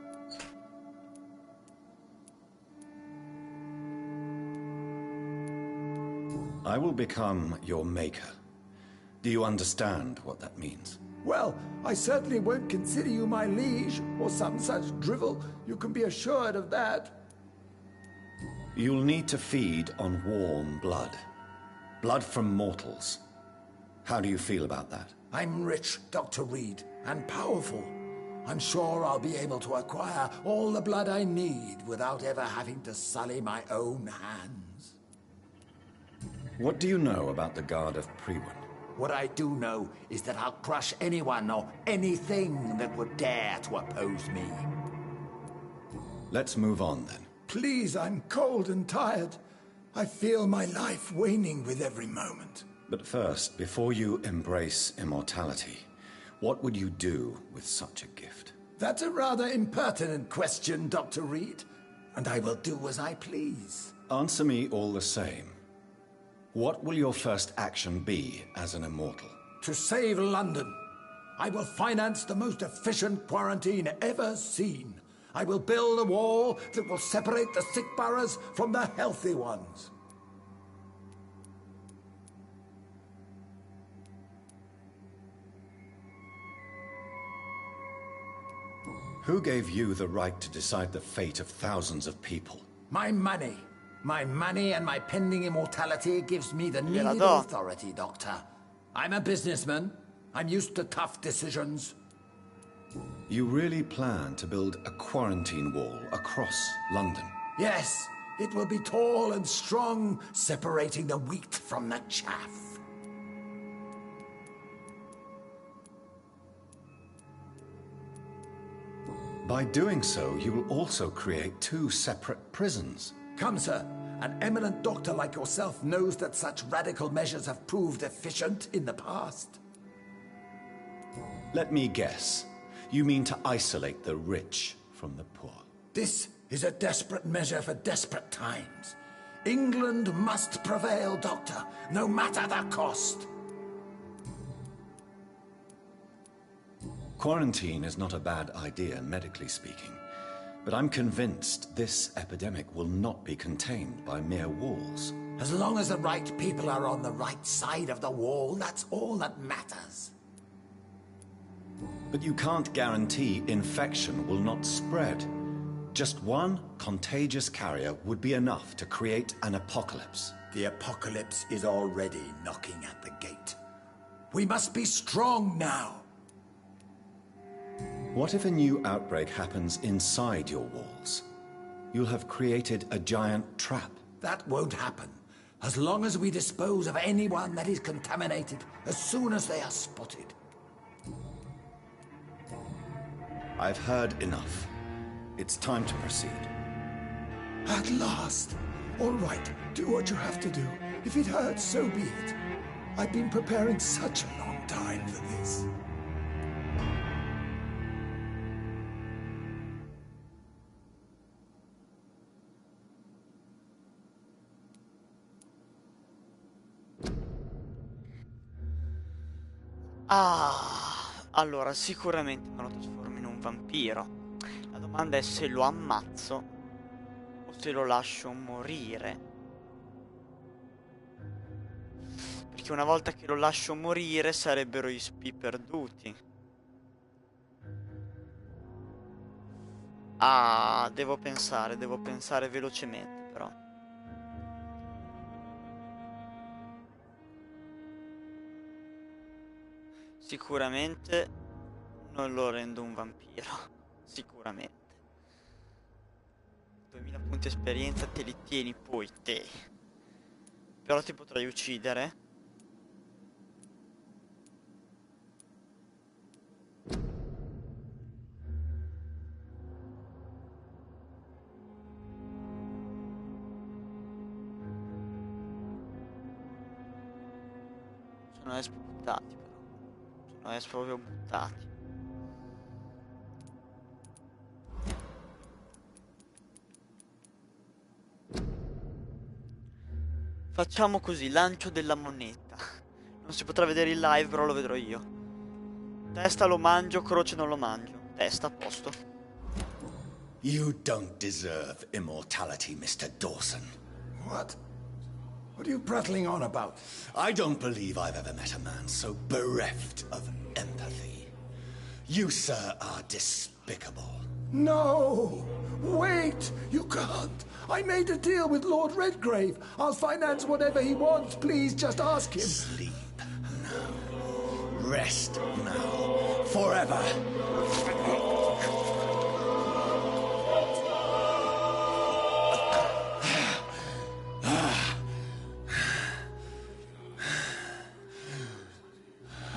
I will become your maker. Do you understand what that means? Well, I certainly won't consider you my liege, or some such drivel. You can be assured of that. You'll need to feed on warm blood. Blood from mortals. How do you feel about that? I'm rich, Dr. Reed, and powerful. I'm sure I'll be able to acquire all the blood I need without ever having to sully my own hands. What do you know about the Guard of Priwen? What I do know is that I'll crush anyone or anything that would dare to oppose me. Let's move on then. Please, I'm cold and tired. I feel my life waning with every moment. But first, before you embrace immortality, what would you do with such a gift? That's a rather impertinent question, Dr. Reed. And I will do as I please. Answer me all the same. What will your first action be as an immortal? To save London. I will finance the most efficient quarantine ever seen. I will build a wall that will separate the sick boroughs from the healthy ones. Who gave you the right to decide the fate of thousands of people? My money. My money and my pending immortality gives me the needed do. authority, Doctor. I'm a businessman. I'm used to tough decisions. You really plan to build a quarantine wall across London? Yes, it will be tall and strong, separating the wheat from the chaff. By doing so, you will also create two separate prisons. Come, sir. An eminent doctor like yourself knows that such radical measures have proved efficient in the past. Let me guess. You mean to isolate the rich from the poor? This is a desperate measure for desperate times. England must prevail, Doctor, no matter the cost. Quarantine is not a bad idea, medically speaking. But I'm convinced this epidemic will not be contained by mere walls. As long as the right people are on the right side of the wall, that's all that matters. But you can't guarantee infection will not spread. Just one contagious carrier would be enough to create an apocalypse. The apocalypse is already knocking at the gate. We must be strong now. What if a new outbreak happens inside your walls? You'll have created a giant trap. That won't happen. As long as we dispose of anyone that is contaminated as soon as they are spotted. I've heard enough. It's time to proceed. At last. All right, do what you have to do. If it hurts, so be it. I've been preparing such a long time for this. Allora, sicuramente me lo trasformo in un vampiro. La domanda è se lo ammazzo o se lo lascio morire. Perché una volta che lo lascio morire sarebbero i spi perduti. Devo pensare velocemente però. Sicuramente non lo rendo un vampiro. Sicuramente. 2000 punti esperienza te li tieni poi te. Però ti potrei uccidere. Sono espo buttati però. Sono espo proprio buttati. Facciamo così, lancio della moneta. Non si potrà vedere il live, però lo vedrò io. Testa lo mangio, croce non lo mangio. Testa, a posto. You don't deserve immortality, Mr. Dawson. What? What are you prattling on about? I don't believe I've ever met a man so bereft of empathy. You, sir, are despicable. No! Wait! You can't! I made a deal with Lord Redgrave. I'll finance whatever he wants. Please, just ask him. Sleep now. Rest now. Forever.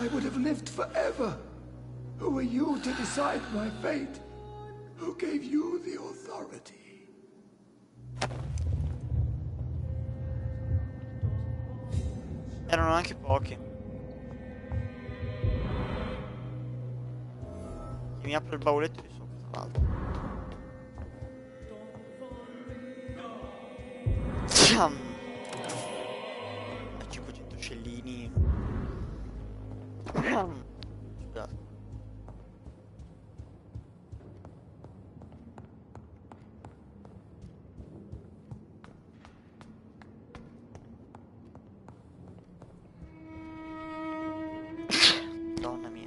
I would have lived forever. Who are you to decide my fate? Who gave you the authority? Erano anche pochi. Chi mi apre il bauletto di sopra, tra l'altro. Ciam! 500 scellini. Scusate. Donna mia.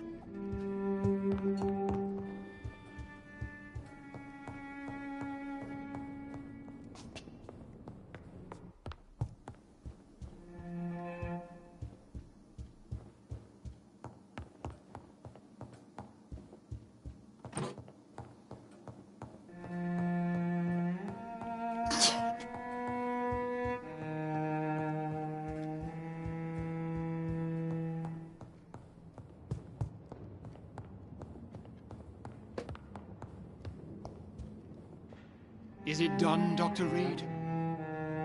Is it done, Dr. Reed?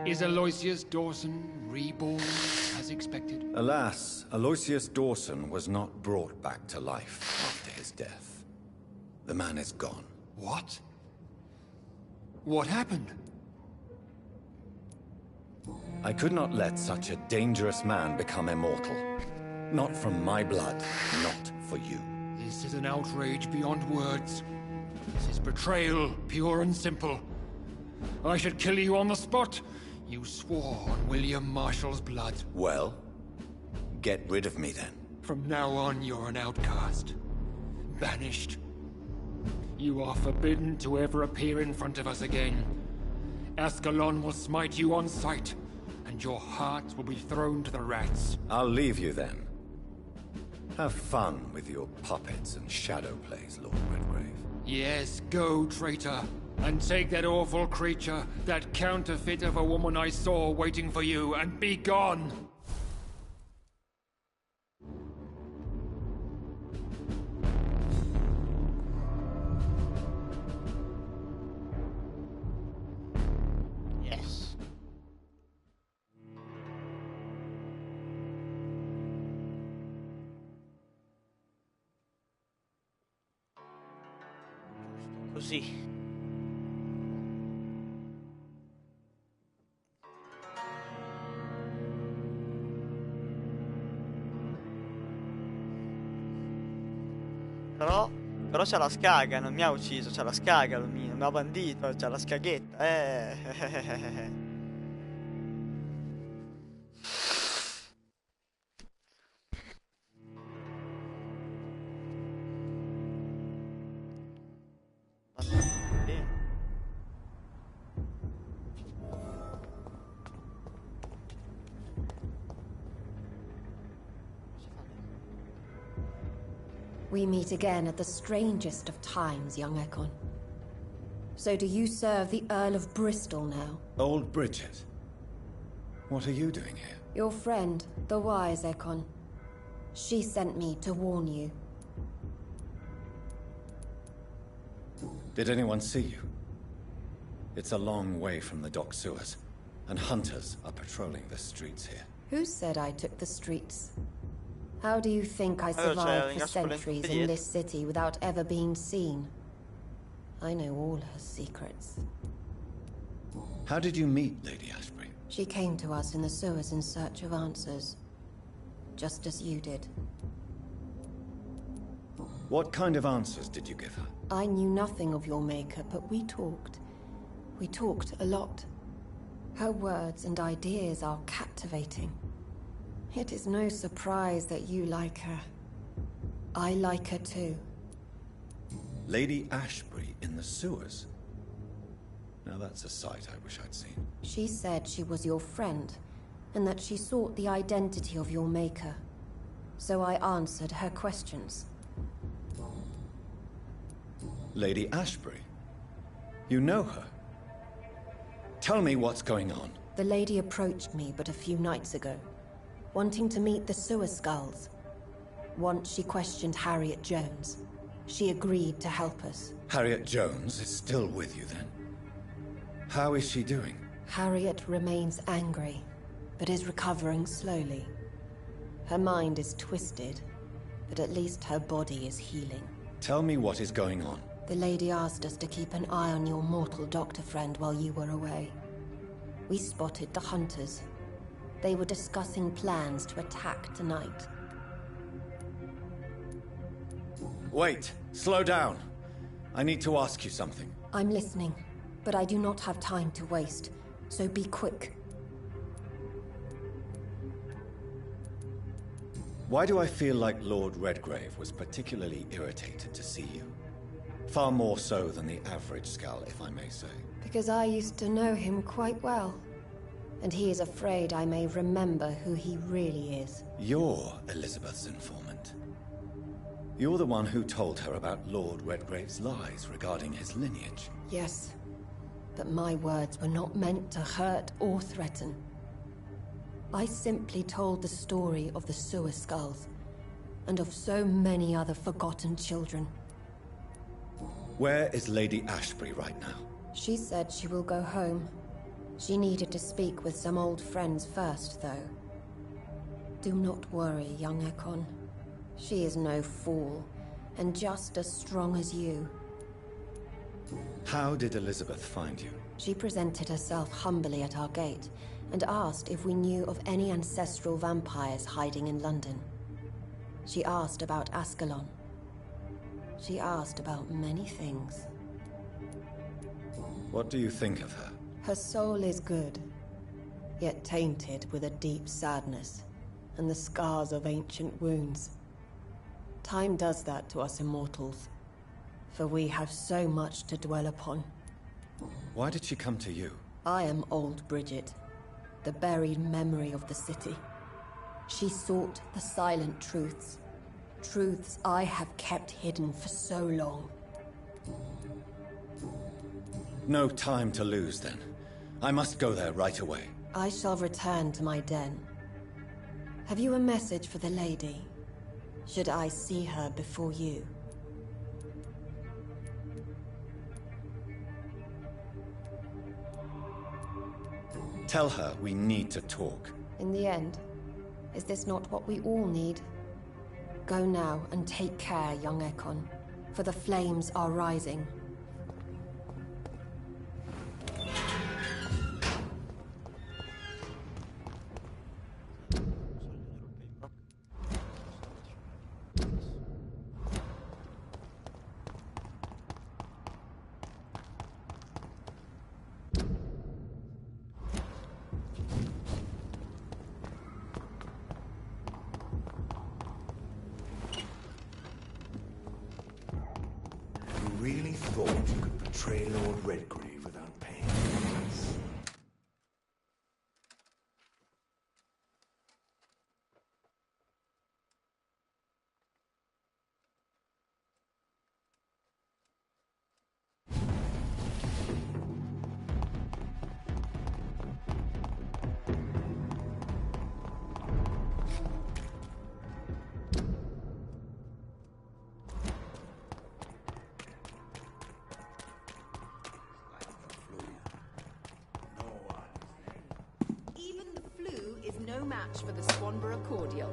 Is Aloysius Dawson reborn as expected? Alas, Aloysius Dawson was not brought back to life after his death. The man is gone. What? What happened? I could not let such a dangerous man become immortal. Not from my blood, not for you. This is an outrage beyond words. This is betrayal, pure and simple. I should kill you on the spot. You swore on William Marshall's blood. Well, get rid of me then. From now on, you're an outcast. Banished. You are forbidden to ever appear in front of us again. Ascalon will smite you on sight, and your heart will be thrown to the rats. I'll leave you then. Have fun with your puppets and shadow plays, Lord Redgrave. Yes, go, traitor. And take that awful creature, that counterfeit of a woman I saw waiting for you, and be gone! Yes. così. Però c'ha la scaga, non mi ha ucciso, c'ha la scaga, non mi ha bandito, c'ha la scaghetta, We meet again at the strangest of times, young Ekon. So do you serve the Earl of Bristol now? Old Bridget. What are you doing here? Your friend, the wise Ekon. She sent me to warn you. Did anyone see you? It's a long way from the dock sewers, and hunters are patrolling the streets here. Who said I took the streets? How do you think I survived for centuries in this city without ever being seen? I know all her secrets. How did you meet Lady Ashbury? She came to us in the sewers in search of answers. Just as you did. What kind of answers did you give her? I knew nothing of your maker, but we talked. We talked a lot. Her words and ideas are captivating. It is no surprise that you like her. I like her too. Lady Ashbury in the sewers? Now that's a sight I wish I'd seen. She said she was your friend, and that she sought the identity of your maker. So I answered her questions. Lady Ashbury? You know her? Tell me what's going on. The lady approached me but a few nights ago, wanting to meet the sewer skulls. Once she questioned Harriet Jones. She agreed to help us. Harriet Jones is still with you then? How is she doing? Harriet remains angry, but is recovering slowly. Her mind is twisted, but at least her body is healing. Tell me what is going on. The lady asked us to keep an eye on your mortal doctor friend while you were away. We spotted the hunters. They were discussing plans to attack tonight. Wait, slow down. I need to ask you something. I'm listening, but I do not have time to waste, so be quick. Why do I feel like Lord Redgrave was particularly irritated to see you? Far more so than the average Skull, if I may say. Because I used to know him quite well. And he is afraid I may remember who he really is. You're Elizabeth's informant. You're the one who told her about Lord Redgrave's lies regarding his lineage. Yes, but my words were not meant to hurt or threaten. I simply told the story of the sewer skulls, and of so many other forgotten children. Where is Lady Ashbury right now? She said she will go home. She needed to speak with some old friends first, though. Do not worry, young Ekon. She is no fool, and just as strong as you. How did Elizabeth find you? She presented herself humbly at our gate, and asked if we knew of any ancestral vampires hiding in London. She asked about Ascalon. She asked about many things. What do you think of her? Her soul is good, yet tainted with a deep sadness, and the scars of ancient wounds. Time does that to us immortals, for we have so much to dwell upon. Why did she come to you? I am old Bridget, the buried memory of the city. She sought the silent truths. Truths I have kept hidden for so long. No time to lose, then. I must go there right away. I shall return to my den. Have you a message for the lady? Should I see her before you? Tell her we need to talk. In the end, is this not what we all need? Go now and take care, young Ekon, for the flames are rising. thought you could betray Lord Redgrave without paying a price. Even the flu is no match for the Swanborough cordial.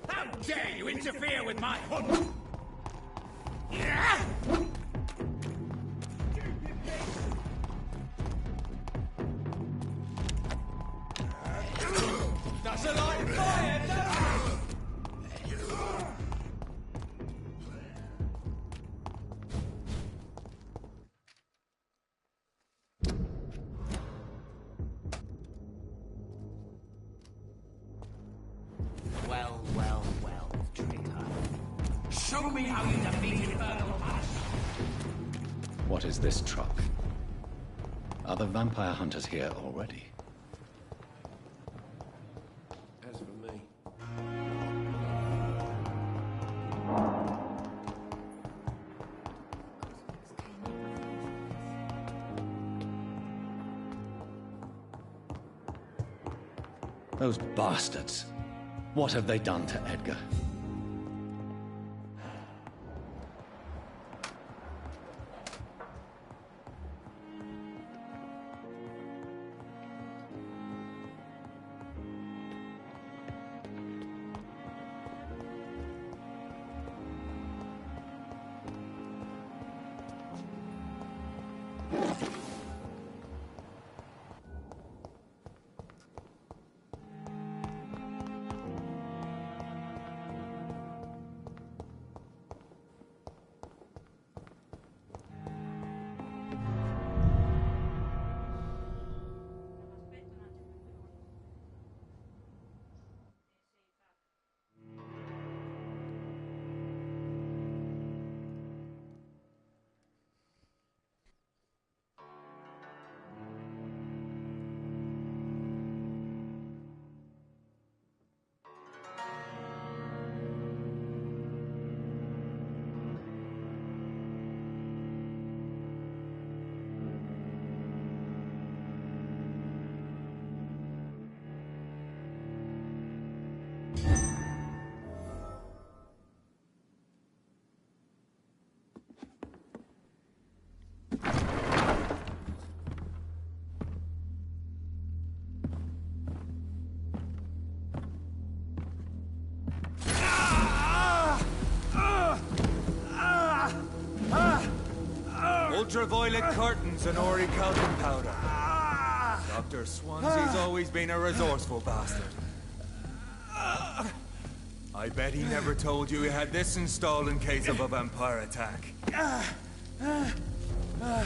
How dare you interfere with my hunt? Yeah! That's a light fire! Well, well, well, traitor. Show me how you defeated Verso. What is this truck? Are the vampire hunters here already? As for me, Those bastards. What have they done to Edgar? Ultraviolet curtains and orichalcum powder. Dr. Swansea's always been a resourceful bastard. I bet he never told you he had this installed in case of a vampire attack.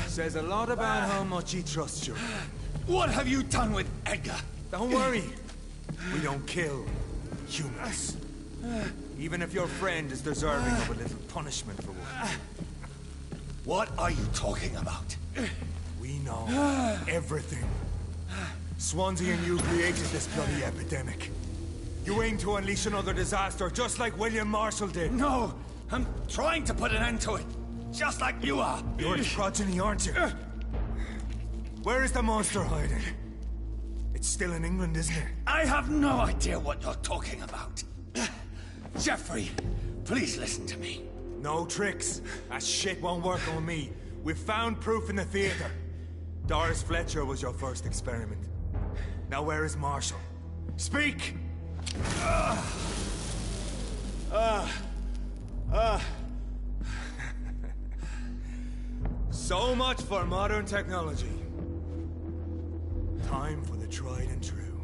Says a lot about how much he trusts you. What have you done with Edgar? Don't worry. We don't kill humans. Even if your friend is deserving of a little punishment for one. What are you talking about? We know everything. Swansea and you created this bloody epidemic. You aim to unleash another disaster, just like William Marshall did. No! I'm trying to put an end to it, just like you are! You're its progeny, aren't you? Where is the monster hiding? It's still in England, isn't it? I have no idea what you're talking about. Jeffrey, please listen to me. No tricks. That shit won't work on me. We've found proof in the theater. Doris Fletcher was your first experiment. Now where is Marshall? Speak! So much for modern technology. Time for the tried and true.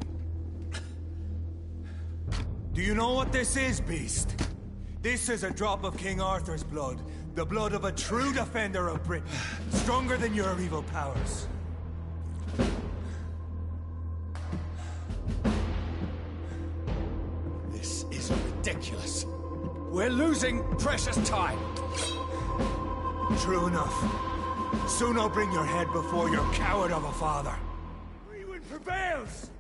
Do you know what this is, Beast? This is a drop of King Arthur's blood. The blood of a true defender of Britain. Stronger than your evil powers. This is ridiculous. We're losing precious time. True enough. Soon I'll bring your head before your coward of a father. Rewind prevails!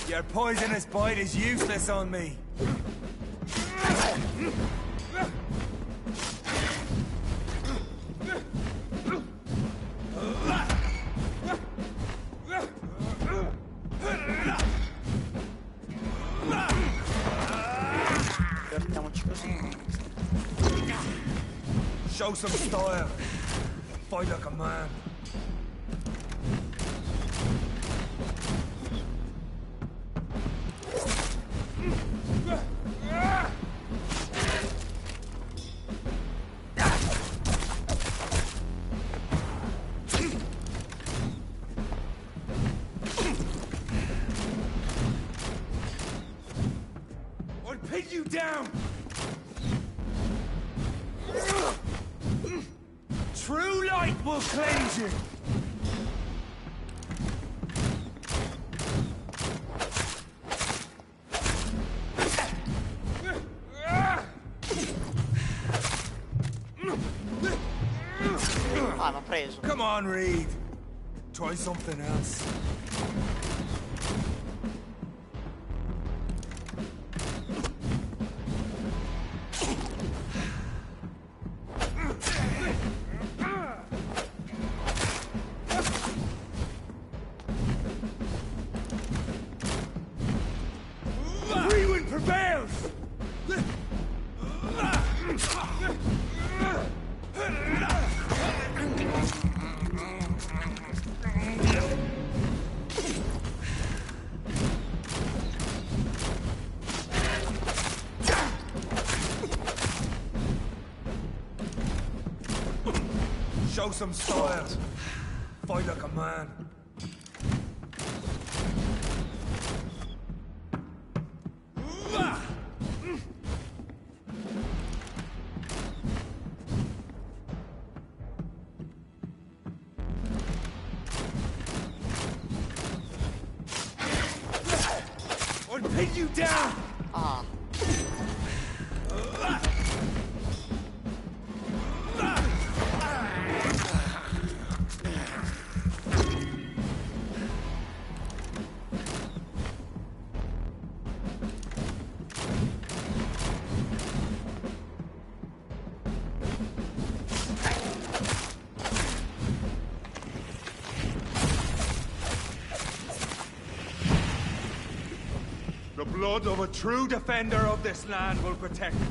Your poisonous bite is useless on me. Show some style. Fight like a man. I'll pin you down! True light will cleanse you. Ah, l'ho preso. Come on, Reed. Try something else. Rewind prevails! Show some style. Fight like a man. I'll pin you down! Ah. The blood of a true defender of this land will protect me.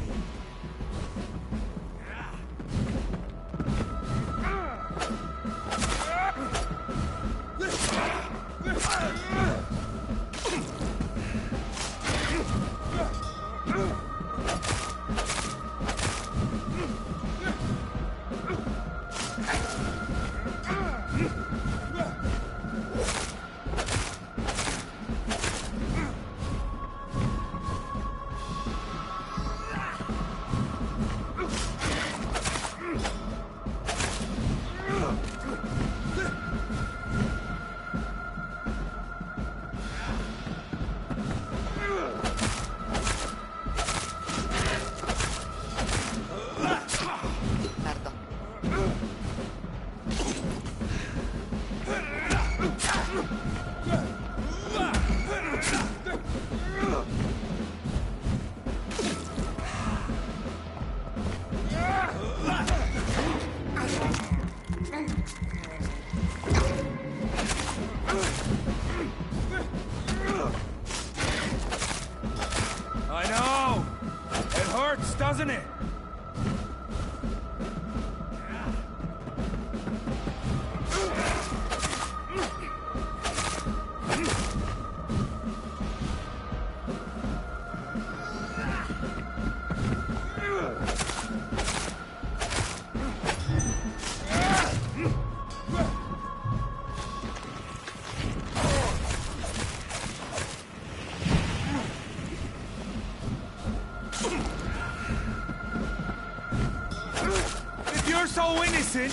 If you're so innocent,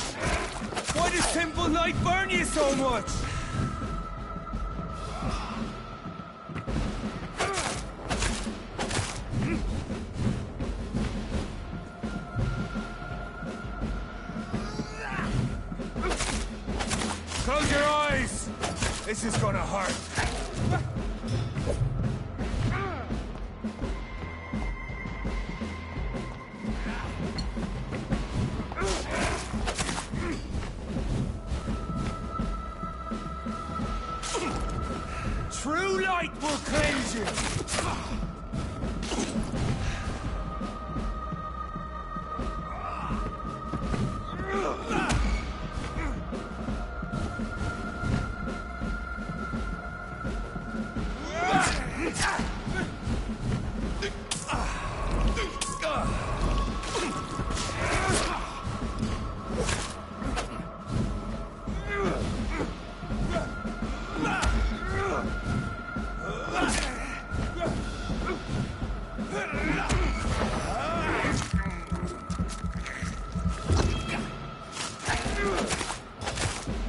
why does simple light burn you so much? Close your eyes! This is gonna hurt. True light will cleanse you!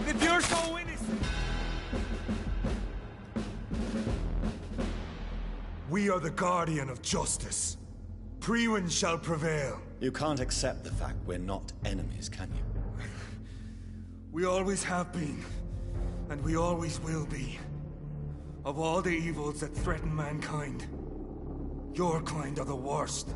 If you're so innocent... We are the guardian of justice. Priwen shall prevail. You can't accept the fact we're not enemies, can you? We always have been, and we always will be. Of all the evils that threaten mankind, your kind are the worst.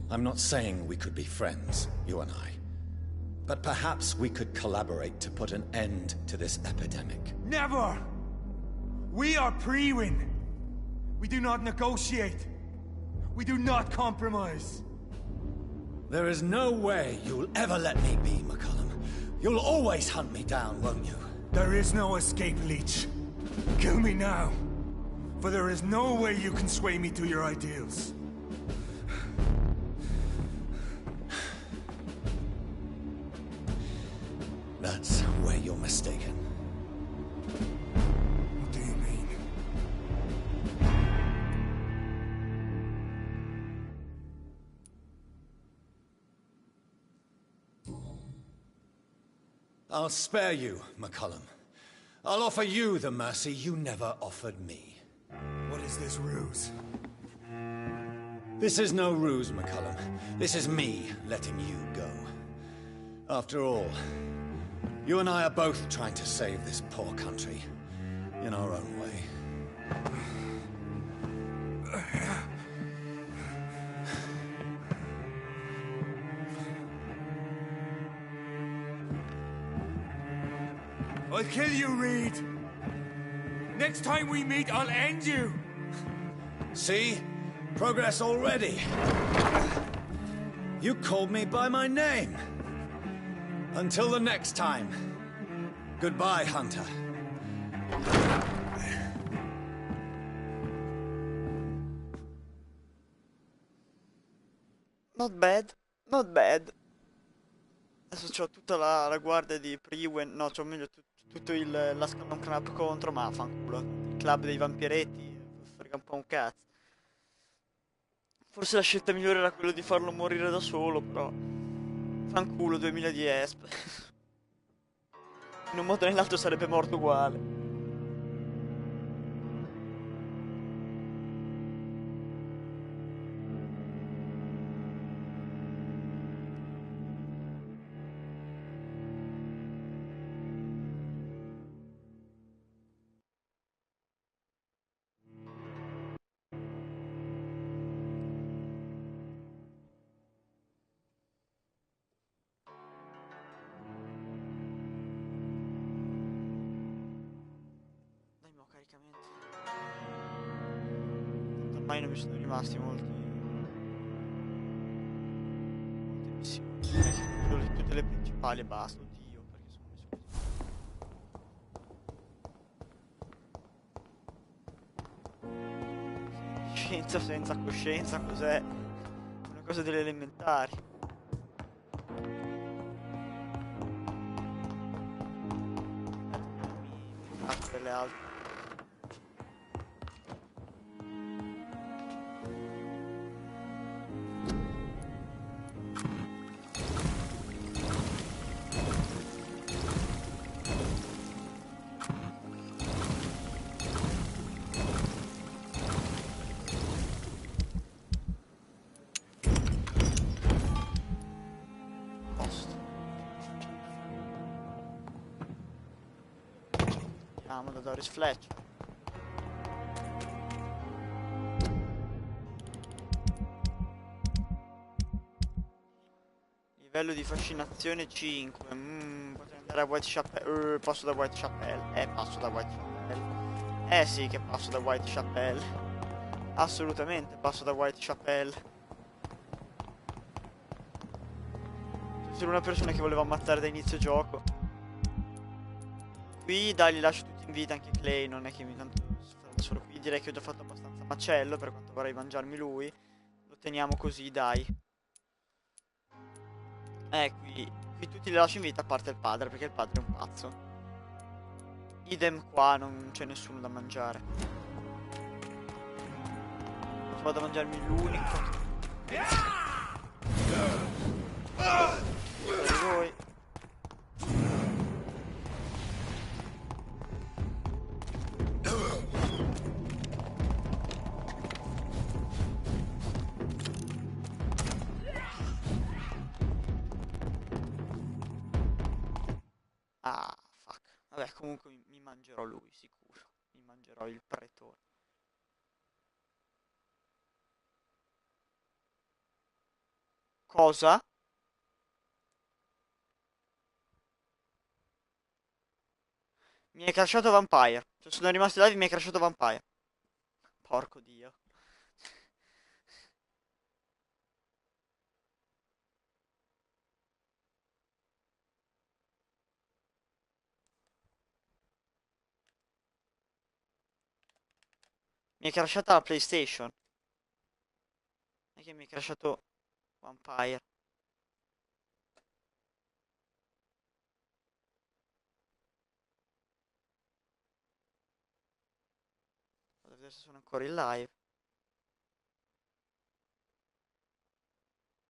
I'm not saying we could be friends, you and I. But perhaps we could collaborate to put an end to this epidemic. Never! We are Priwen. We do not negotiate. We do not compromise. There is no way you'll ever let me be, McCullum. You'll always hunt me down, won't you? There is no escape, Leech. Kill me now. For there is no way you can sway me to your ideals. That's where you're mistaken. What do you mean? I'll spare you, McCullum. I'll offer you the mercy you never offered me. What is this ruse? This is no ruse, McCullum. This is me letting you go. After all, you and I are both trying to save this poor country in our own way. I'll kill you, Reed. Next time we meet, I'll end you. See? Progress already. You called me by my name. Until the next time. Goodbye, Hunter. Not bad, not bad. Adesso c'ho tutta la guardia di Priwen, no, c'ho meglio tutto l'Ascalon Club contro, ma fanculo. Il club dei vampiretti, frega un po' un cazzo. Forse la scelta migliore era quello di farlo morire da solo, però... Fanculo, 2000 di ESP. In un modo o nell'altro sarebbe morto uguale. Ormai non mi sono rimasti molte missioni, solo tutte le principali e basta, oddio, perché sono messo scienza senza coscienza, cos'è? Una cosa delle elementari. Mi le altre. Siamo da Doris Fletcher. Livello di fascinazione 5. Potrei andare a Whitechapel. Passo da Whitechapel. Passo da Whitechapel. Sì che passo da Whitechapel. Assolutamente passo da Whitechapel. Sono solo una persona che voleva ammazzare da inizio gioco. Qui dai, li lascio tutti in vita, anche Clay. Non è che mi tanto da solo qui. Direi che ho già fatto abbastanza macello per quanto vorrei mangiarmi lui. Lo teniamo così, dai. Qui tutti li lascio in vita a parte il padre, perché il padre è un pazzo. Idem qua, non c'è nessuno da mangiare. Ci vado a mangiarmi l'unico. Per voi. Ah, fuck. Vabbè, comunque mi mangerò lui, sicuro. Mi mangerò il pretore. Cosa? Mi è crashato Vampyr. Cioè, sono rimasti live e mi è crashato Vampyr. Porco dio. Mi è crashata la PlayStation. Non è che mi è crashato Vampyr. Vado a vedere se sono ancora in live.